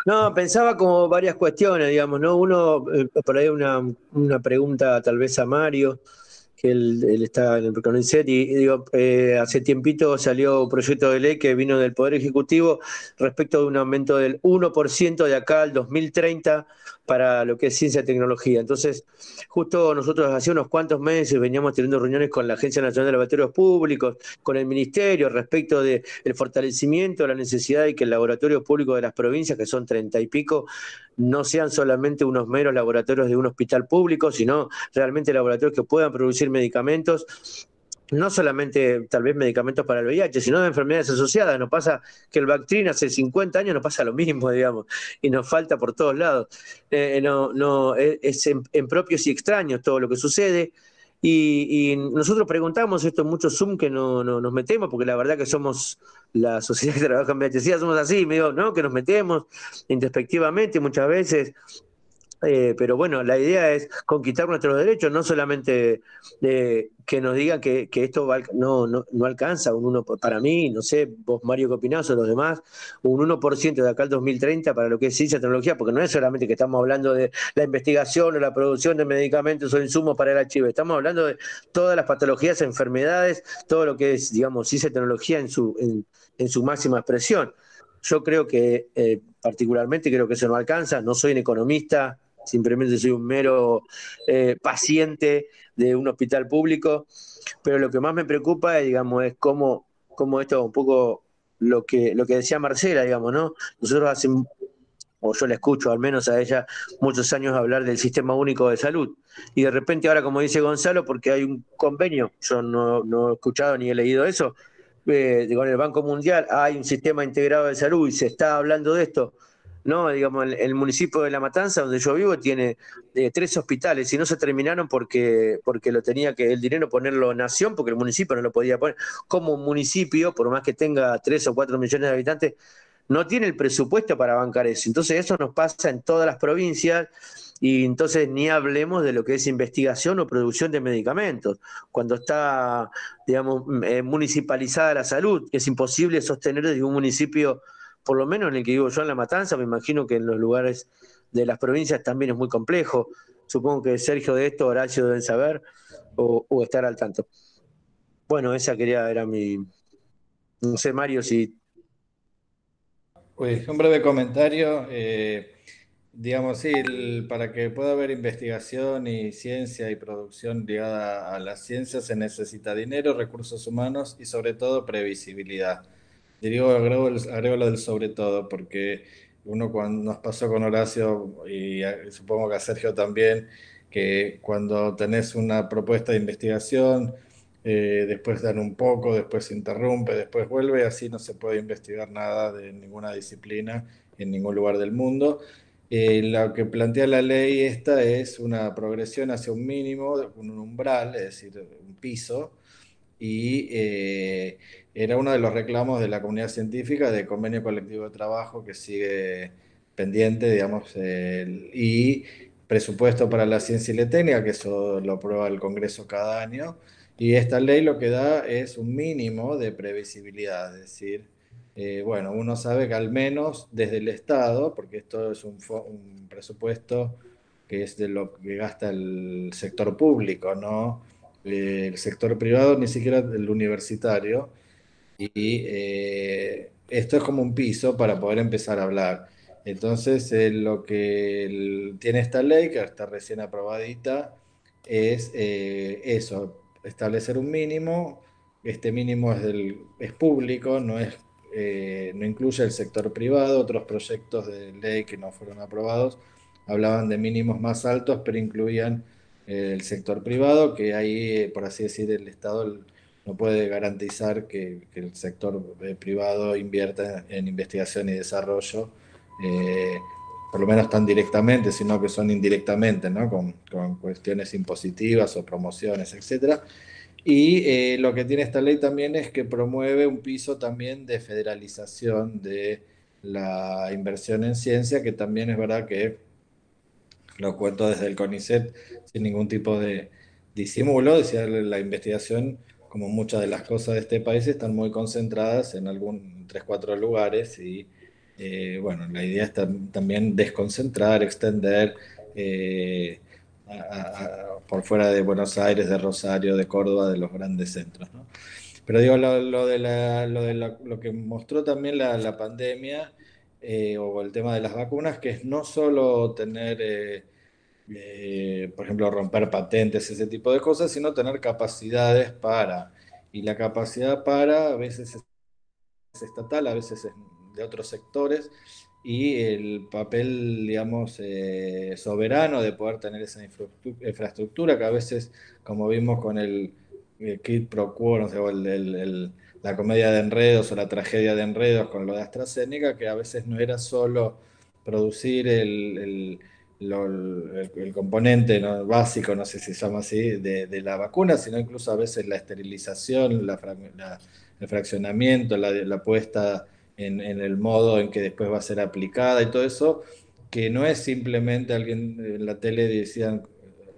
No, pensaba como varias cuestiones, digamos, ¿no? Uno, por ahí una pregunta tal vez a Mario, que él está en el CONICET, y digo, hace tiempito salió un proyecto de ley que vino del Poder Ejecutivo respecto de un aumento del 1% de acá al 2030 para lo que es ciencia y tecnología. Entonces, justo nosotros hace unos cuantos meses veníamos teniendo reuniones con la Agencia Nacional de Laboratorios Públicos, con el Ministerio, respecto del fortalecimiento de la necesidad de que el laboratorio público de las provincias, que son 30 y pico, no sean solamente unos meros laboratorios de un hospital público, sino realmente laboratorios que puedan producir medicamentos no solamente tal vez medicamentos para el VIH, sino de enfermedades asociadas. Nos pasa que el Bactrim hace 50 años nos pasa lo mismo, digamos, y nos falta por todos lados. Es en propios y extraños todo lo que sucede. Y nosotros preguntamos esto en muchos Zoom que no nos metemos, porque la verdad que somos la sociedad que trabaja en VIH, somos así, medio, ¿no? Que nos metemos introspectivamente muchas veces. Pero bueno, la idea es conquistar nuestros derechos, no solamente que nos digan que esto no alcanza un 1 para mí, no sé, vos Mario, ¿qué opinás o los demás? Un 1% de acá al 2030 para lo que es ciencia y tecnología, porque no es solamente que estamos hablando de la investigación o la producción de medicamentos o insumos para el HIV, estamos hablando de todas las patologías, enfermedades, todo lo que es, digamos, ciencia y tecnología en su máxima expresión. Yo creo que, particularmente, creo que eso no alcanza, no soy un economista, simplemente soy un mero paciente de un hospital público, pero lo que más me preocupa, digamos, es cómo esto un poco lo que decía Marcela, digamos, ¿no? Nosotros o yo le escucho al menos a ella muchos años hablar del sistema único de salud, y de repente ahora, como dice Gonzalo, porque hay un convenio, yo no he escuchado ni he leído eso, con el Banco Mundial hay un sistema integrado de salud y se está hablando de esto. No, digamos, el municipio de La Matanza, donde yo vivo, tiene 3 hospitales y no se terminaron porque lo tenía que el dinero ponerlo Nación, porque el municipio no lo podía poner. Como un municipio, por más que tenga 3 o 4 millones de habitantes, no tiene el presupuesto para bancar eso. Entonces eso nos pasa en todas las provincias, y entonces ni hablemos de lo que es investigación o producción de medicamentos. Cuando está, digamos, municipalizada la salud, es imposible sostener desde un municipio, por lo menos en el que vivo yo, en La Matanza. Me imagino que en los lugares de las provincias también es muy complejo. Supongo que Sergio de esto, Horacio deben saber o estar al tanto. Bueno, esa era mi... No sé, Mario, si... Pues un breve comentario. Digamos, sí, para que pueda haber investigación y ciencia y producción ligada a la ciencia se necesita dinero, recursos humanos y sobre todo previsibilidad. Digo, agrego lo del sobre todo, porque uno cuando nos pasó con Horacio y supongo que a Sergio también, que cuando tenés una propuesta de investigación, después dan un poco, después se interrumpe, después vuelve, así no se puede investigar nada de ninguna disciplina en ningún lugar del mundo. Lo que plantea la ley esta es una progresión hacia un mínimo, un umbral, es decir, un piso, y era uno de los reclamos de la comunidad científica de convenio colectivo de trabajo que sigue pendiente, digamos, y presupuesto para la ciencia y la técnica, que eso lo aprueba el Congreso cada año, y esta ley lo que da es un mínimo de previsibilidad, es decir, bueno, uno sabe que al menos desde el Estado, porque esto es un presupuesto que es de lo que gasta el sector público, ¿no? El sector privado, ni siquiera el universitario, y esto es como un piso para poder empezar a hablar. Entonces, lo que tiene esta ley, que está recién aprobadita, es eso, establecer un mínimo. Este mínimo es público, no incluye el sector privado. Otros proyectos de ley que no fueron aprobados hablaban de mínimos más altos, pero incluían el sector privado, que ahí, por así decir, el Estado no puede garantizar que el sector privado invierta en investigación y desarrollo, eh, por lo menos tan directamente, sino que son indirectamente, ¿no? Con cuestiones impositivas o promociones, etcétera. Y lo que tiene esta ley también es que promueve un piso también de federalización de la inversión en ciencia, que también es verdad que lo cuento desde el CONICET sin ningún tipo de disimulo. Decía, la investigación, como muchas de las cosas de este país, están muy concentradas en 3, 4 lugares, y bueno, la idea es también desconcentrar, extender por fuera de Buenos Aires, de Rosario, de Córdoba, de los grandes centros, ¿no? Pero digo, lo que mostró también la pandemia, o el tema de las vacunas, que es no solo tener, por ejemplo, romper patentes, ese tipo de cosas, sino tener capacidades y la capacidad a veces es estatal, a veces es de otros sectores, y el papel, digamos, soberano de poder tener esa infraestructura, que a veces, como vimos con quid pro quo, no sé, o la comedia de enredos o la tragedia de enredos con lo de AstraZeneca, que a veces no era solo producir el componente, ¿no?, básico, no sé si se llama así, de la vacuna, sino incluso a veces la esterilización, el fraccionamiento, la puesta en el modo en que después va a ser aplicada y todo eso, que no es simplemente alguien en la tele decían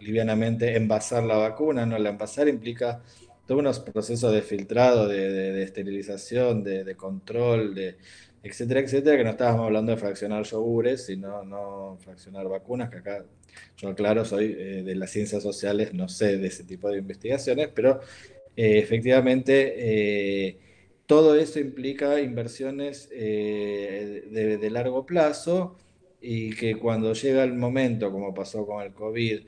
livianamente envasar la vacuna, no, la envasar implica todos unos procesos de filtrado, de esterilización, de control, etcétera, etcétera, que no estábamos hablando de fraccionar yogures, sino no fraccionar vacunas, que acá yo, claro, soy de las ciencias sociales, no sé de ese tipo de investigaciones, pero efectivamente todo eso implica inversiones de largo plazo y que cuando llega el momento, como pasó con el COVID,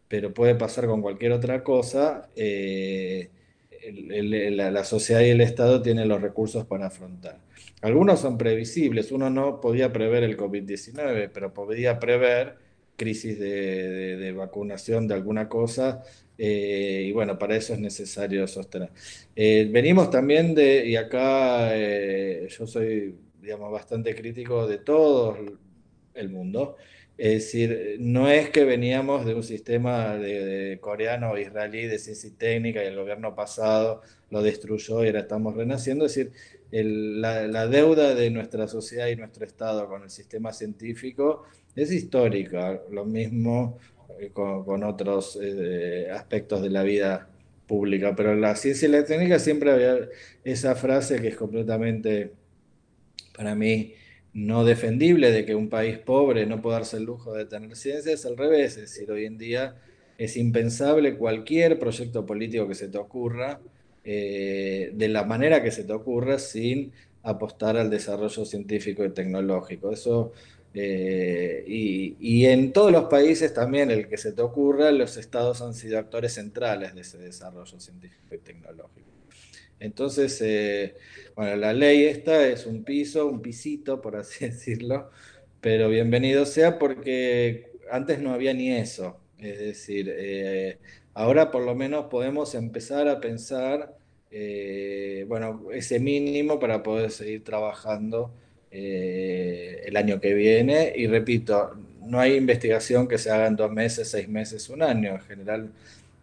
pero puede pasar con cualquier otra cosa, la sociedad y el Estado tienen los recursos para afrontar. Algunos son previsibles, uno no podía prever el COVID-19, pero podía prever crisis de vacunación de alguna cosa, y bueno, para eso es necesario sostener. Venimos también y acá yo soy, digamos, bastante crítico de todo el mundo. Es decir, no es que veníamos de un sistema de coreano o israelí de ciencia y técnica y el gobierno pasado lo destruyó y ahora estamos renaciendo. Es decir, la deuda de nuestra sociedad y nuestro Estado con el sistema científico es histórica. Lo mismo con otros aspectos de la vida pública. Pero en la ciencia y la técnica siempre había esa frase que es completamente, para mí, no defendible, de que un país pobre no puede darse el lujo de tener ciencia. Es al revés, es decir, hoy en día es impensable cualquier proyecto político que se te ocurra, de la manera que se te ocurra, sin apostar al desarrollo científico y tecnológico. Eso, y en todos los países también, el que se te ocurra, los estados han sido actores centrales de ese desarrollo científico y tecnológico. Entonces, bueno, la ley esta es un piso, un pisito, por así decirlo, pero bienvenido sea porque antes no había ni eso. Es decir, ahora por lo menos podemos empezar a pensar, bueno, ese mínimo para poder seguir trabajando el año que viene. Y repito, no hay investigación que se haga en 2 meses, 6 meses, un año. En general,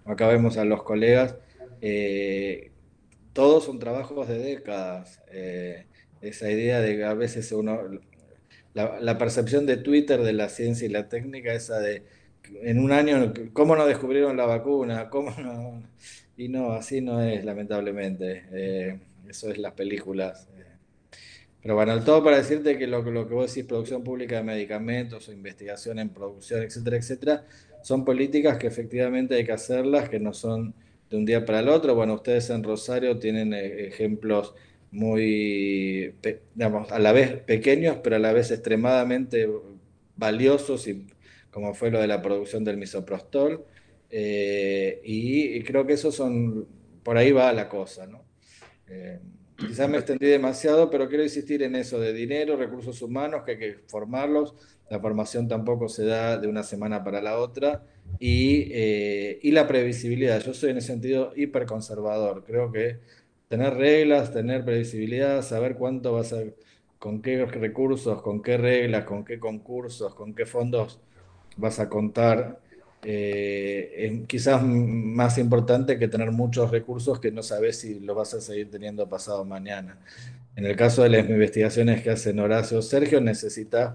acá vemos a los colegas. Todos son trabajos de décadas. Esa idea de que a veces uno, la percepción de Twitter de la ciencia y la técnica, esa de en un año, ¿cómo no descubrieron la vacuna? ¿Cómo no? Y no, así no es, lamentablemente. Eso es las películas. Pero bueno, el todo para decirte que lo que vos decís, producción pública de medicamentos o investigación en producción, etcétera, etcétera, son políticas que efectivamente hay que hacerlas, que no son de un día para el otro. Bueno, ustedes en Rosario tienen ejemplos muy, digamos, a la vez pequeños, pero a la vez extremadamente valiosos, y como fue lo de la producción del misoprostol. Y creo que esos son, por ahí va la cosa, ¿no? Eh, Quizás me extendí demasiado, pero quiero insistir en eso de dinero, recursos humanos, que hay que formarlos. La formación tampoco se da de una semana para la otra. Y la previsibilidad. Yo soy en ese sentido hiperconservador. Creo que tener reglas, tener previsibilidad, saber cuánto vas a, con qué recursos, con qué reglas, con qué concursos, con qué fondos vas a contar, es quizás más importante que tener muchos recursos que no sabes si lo vas a seguir teniendo pasado mañana. En el caso de las investigaciones que hacen Horacio o Sergio, necesitas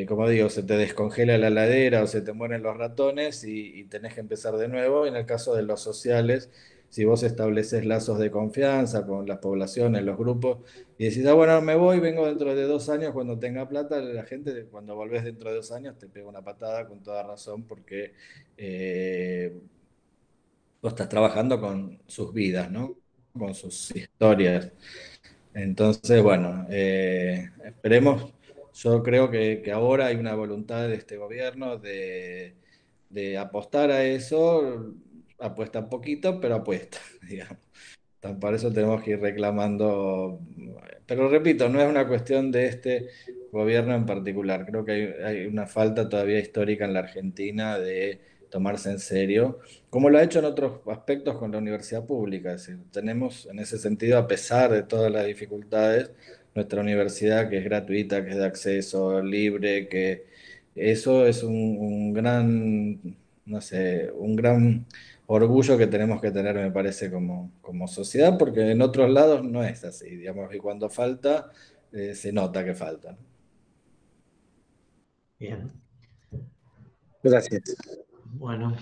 como digo, se te descongela la ladera o se te mueren los ratones y tenés que empezar de nuevo. En el caso de los sociales, si vos estableces lazos de confianza con las poblaciones, los grupos, y decís, ah, bueno, me voy, vengo dentro de 2 años cuando tenga plata, la gente cuando volvés dentro de 2 años te pega una patada con toda razón porque eh, vos estás trabajando con sus vidas, ¿no? Con sus historias. Entonces, bueno, esperemos. Yo creo que ahora hay una voluntad de este gobierno de apostar a eso. Apuesta un poquito, pero apuesta, digamos. Para eso tenemos que ir reclamando. Pero repito, no es una cuestión de este gobierno en particular. Creo que hay una falta todavía histórica en la Argentina de tomarse en serio, como lo ha hecho en otros aspectos con la universidad pública. Es decir, tenemos en ese sentido, a pesar de todas las dificultades, nuestra universidad, que es gratuita, que es de acceso libre, que eso es un gran, no sé, un gran orgullo que tenemos que tener, me parece, como sociedad, porque en otros lados no es así, digamos, y cuando falta, se nota que falta, ¿no? Bien. Gracias. Bueno,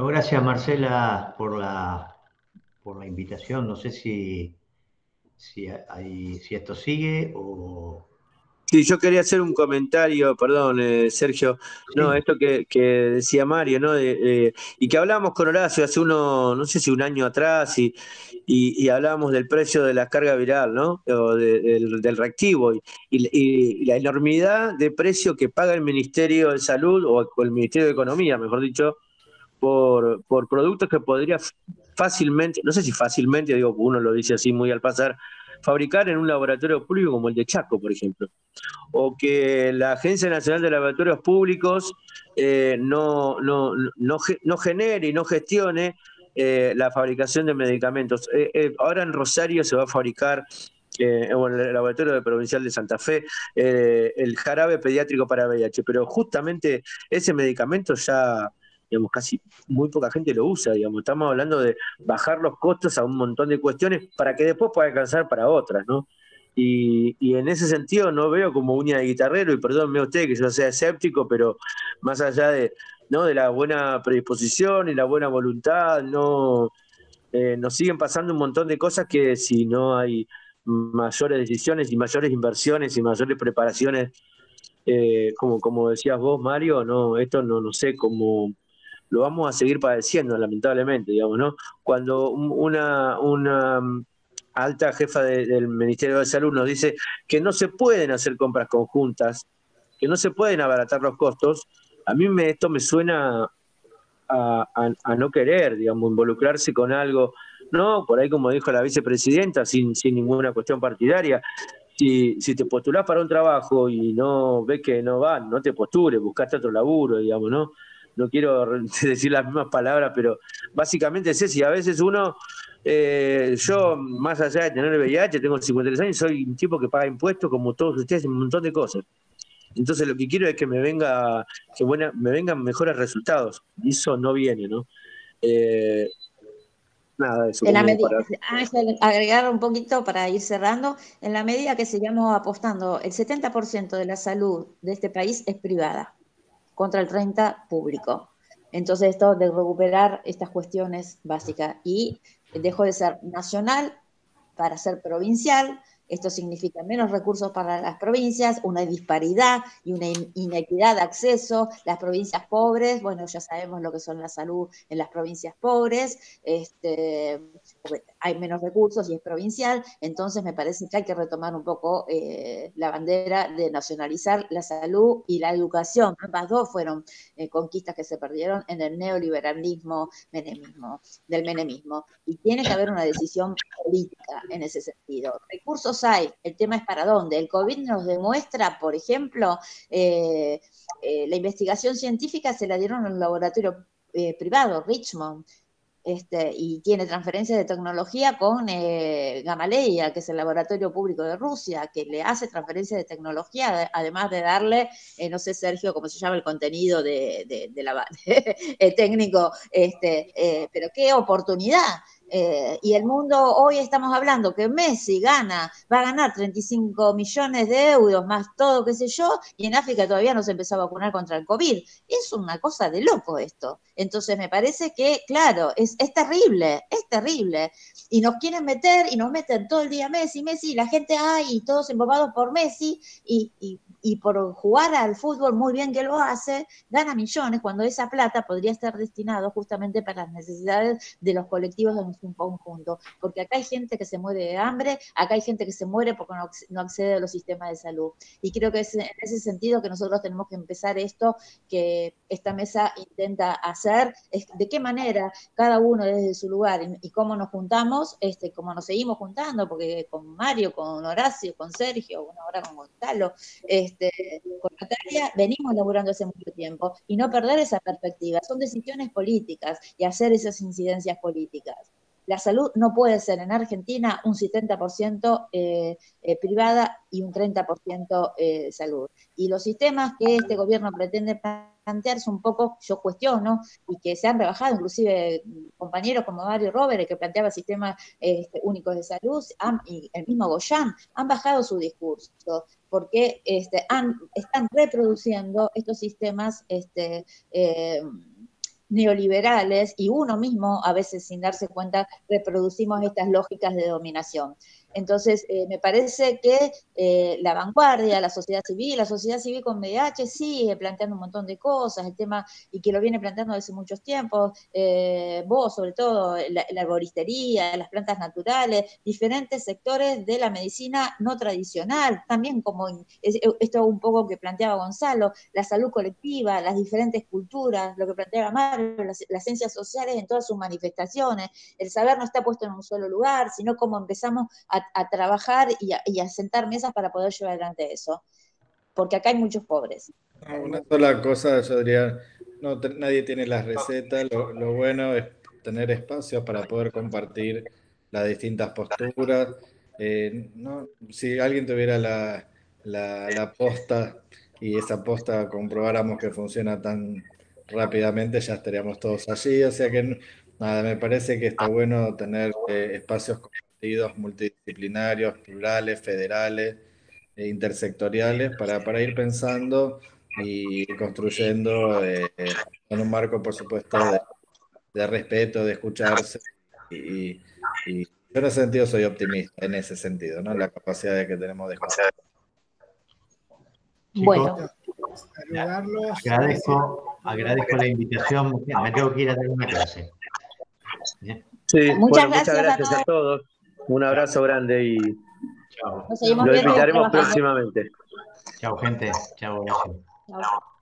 gracias Marcela por la invitación. No sé si esto sigue o... Sí, yo quería hacer un comentario, perdón, Sergio. No, Sí. esto que decía Mario, ¿no? Y que hablábamos con Horacio hace no sé si un año atrás, y hablábamos del precio de la carga viral, ¿no? O del reactivo, y la enormidad de precio que paga el Ministerio de Salud, o el Ministerio de Economía, mejor dicho, por productos que podría fácilmente, no sé si fácilmente, digo, uno lo dice así muy al pasar, fabricar en un laboratorio público como el de Chaco, por ejemplo. O que la Agencia Nacional de Laboratorios Públicos no genere y no gestione la fabricación de medicamentos. Ahora en Rosario se va a fabricar, en el laboratorio provincial de Santa Fe, el jarabe pediátrico para VIH, pero justamente ese medicamento ya, digamos, casi muy poca gente lo usa, digamos. Estamos hablando de bajar los costos a un montón de cuestiones para que después pueda alcanzar para otras, ¿no? Y en ese sentido no veo como uña de guitarrero, y perdónme usted que yo sea escéptico, pero más allá ¿no? de la buena predisposición y la buena voluntad, nos siguen pasando un montón de cosas que si no hay mayores decisiones y mayores inversiones y mayores preparaciones, como decías vos, Mario, no, esto no sé cómo lo vamos a seguir padeciendo, lamentablemente, digamos, ¿no? Cuando una alta jefa del Ministerio de Salud nos dice que no se pueden hacer compras conjuntas, que no se pueden abaratar los costos, a mí esto me suena a no querer, digamos, involucrarse con algo, ¿no? Por ahí, como dijo la vicepresidenta, sin ninguna cuestión partidaria. Si te postulás para un trabajo y no ves que no van, no te postules, buscaste otro laburo, digamos, ¿no? No quiero decir las mismas palabras, pero básicamente es eso. Y a veces uno, yo, más allá de tener VIH, tengo 53 años, soy un tipo que paga impuestos como todos ustedes, un montón de cosas. Entonces lo que quiero es que me vengan mejores resultados. Y eso no viene, ¿no? Nada, eso. En la medida, Ángel, agregar un poquito para ir cerrando, en la medida que sigamos apostando, el 70% de la salud de este país es privada, contra el 30% público. Entonces esto de recuperar estas cuestiones básicas, y dejó de ser nacional para ser provincial. Esto significa menos recursos para las provincias, una disparidad y una inequidad de acceso. Las provincias pobres, bueno, ya sabemos lo que son la salud en las provincias pobres, hay menos recursos y es provincial. Entonces me parece que hay que retomar un poco la bandera de nacionalizar la salud y la educación. Ambas dos fueron conquistas que se perdieron en el neoliberalismo del menemismo. Y tiene que haber una decisión política en ese sentido. Recursos hay, el tema es para dónde. El COVID nos demuestra, por ejemplo, la investigación científica se la dieron en un laboratorio privado, Richmond, y tiene transferencia de tecnología con Gamaleya, que es el laboratorio público de Rusia, que le hace transferencia de tecnología, además de darle, no sé, Sergio, cómo se llama el contenido técnico, pero qué oportunidad. Y el mundo, hoy estamos hablando que Messi va a ganar 35 millones de euros más todo, qué sé yo, y en África todavía no se empezó a vacunar contra el COVID. Es una cosa de loco esto. Entonces me parece que, claro, es terrible, es terrible. Y nos quieren meter, y nos meten todo el día Messi, y la gente, y todos embobados por Messi, y por jugar al fútbol muy bien que lo hace, gana millones, cuando esa plata podría estar destinado justamente para las necesidades de los colectivos de nuestro conjunto, porque acá hay gente que se muere de hambre, acá hay gente que se muere porque no accede a los sistemas de salud, y creo que es en ese sentido que nosotros tenemos que empezar esto que esta mesa intenta hacer, es de qué manera cada uno desde su lugar, y cómo nos juntamos, cómo nos seguimos juntando, porque con Mario, con Horacio, con Sergio, bueno, ahora con Gonzalo, con Natalia venimos laburando hace mucho tiempo, y no perder esa perspectiva. Son decisiones políticas y hacer esas incidencias políticas. La salud no puede ser en Argentina un 70% privada y un 30% salud. Y los sistemas que este gobierno pretende plantearse un poco, yo cuestiono, y que se han rebajado, inclusive compañeros como Mario Robert, que planteaba sistemas únicos de salud, y el mismo Goyán, han bajado su discurso, porque están reproduciendo estos sistemas neoliberales, y uno mismo, a veces sin darse cuenta, reproducimos estas lógicas de dominación. Entonces, me parece que la vanguardia, la sociedad civil con VIH sigue planteando un montón de cosas, el tema, y que lo viene planteando desde muchos tiempos, vos sobre todo, la arboristería, las plantas naturales, diferentes sectores de la medicina no tradicional, también como esto un poco que planteaba Gonzalo, la salud colectiva, las diferentes culturas, lo que planteaba Mario, las ciencias sociales en todas sus manifestaciones, el saber no está puesto en un solo lugar, sino cómo empezamos a trabajar y a sentar mesas para poder llevar adelante eso, porque acá hay muchos pobres. Una sola cosa, yo diría, no, nadie tiene las recetas, lo bueno es tener espacios para poder compartir las distintas posturas. Si alguien tuviera la posta y esa posta comprobáramos que funciona tan rápidamente, ya estaríamos todos allí. O sea que nada, me parece que está bueno tener espacios compartidos, multidisciplinarios, plurales, federales, intersectoriales, para ir pensando y construyendo en un marco, por supuesto, de respeto, de escucharse. Y yo en ese sentido soy optimista, en ese sentido, ¿no? La capacidad de que tenemos de escuchar. Bueno, agradezco la invitación. Me tengo que ir a dar una clase. Sí, muchas gracias a todos. Un abrazo grande y Chao. Nos seguimos lo viendo y invitaremos trabajando. próximamente. Chao, gente. Chao, gracias. Chao.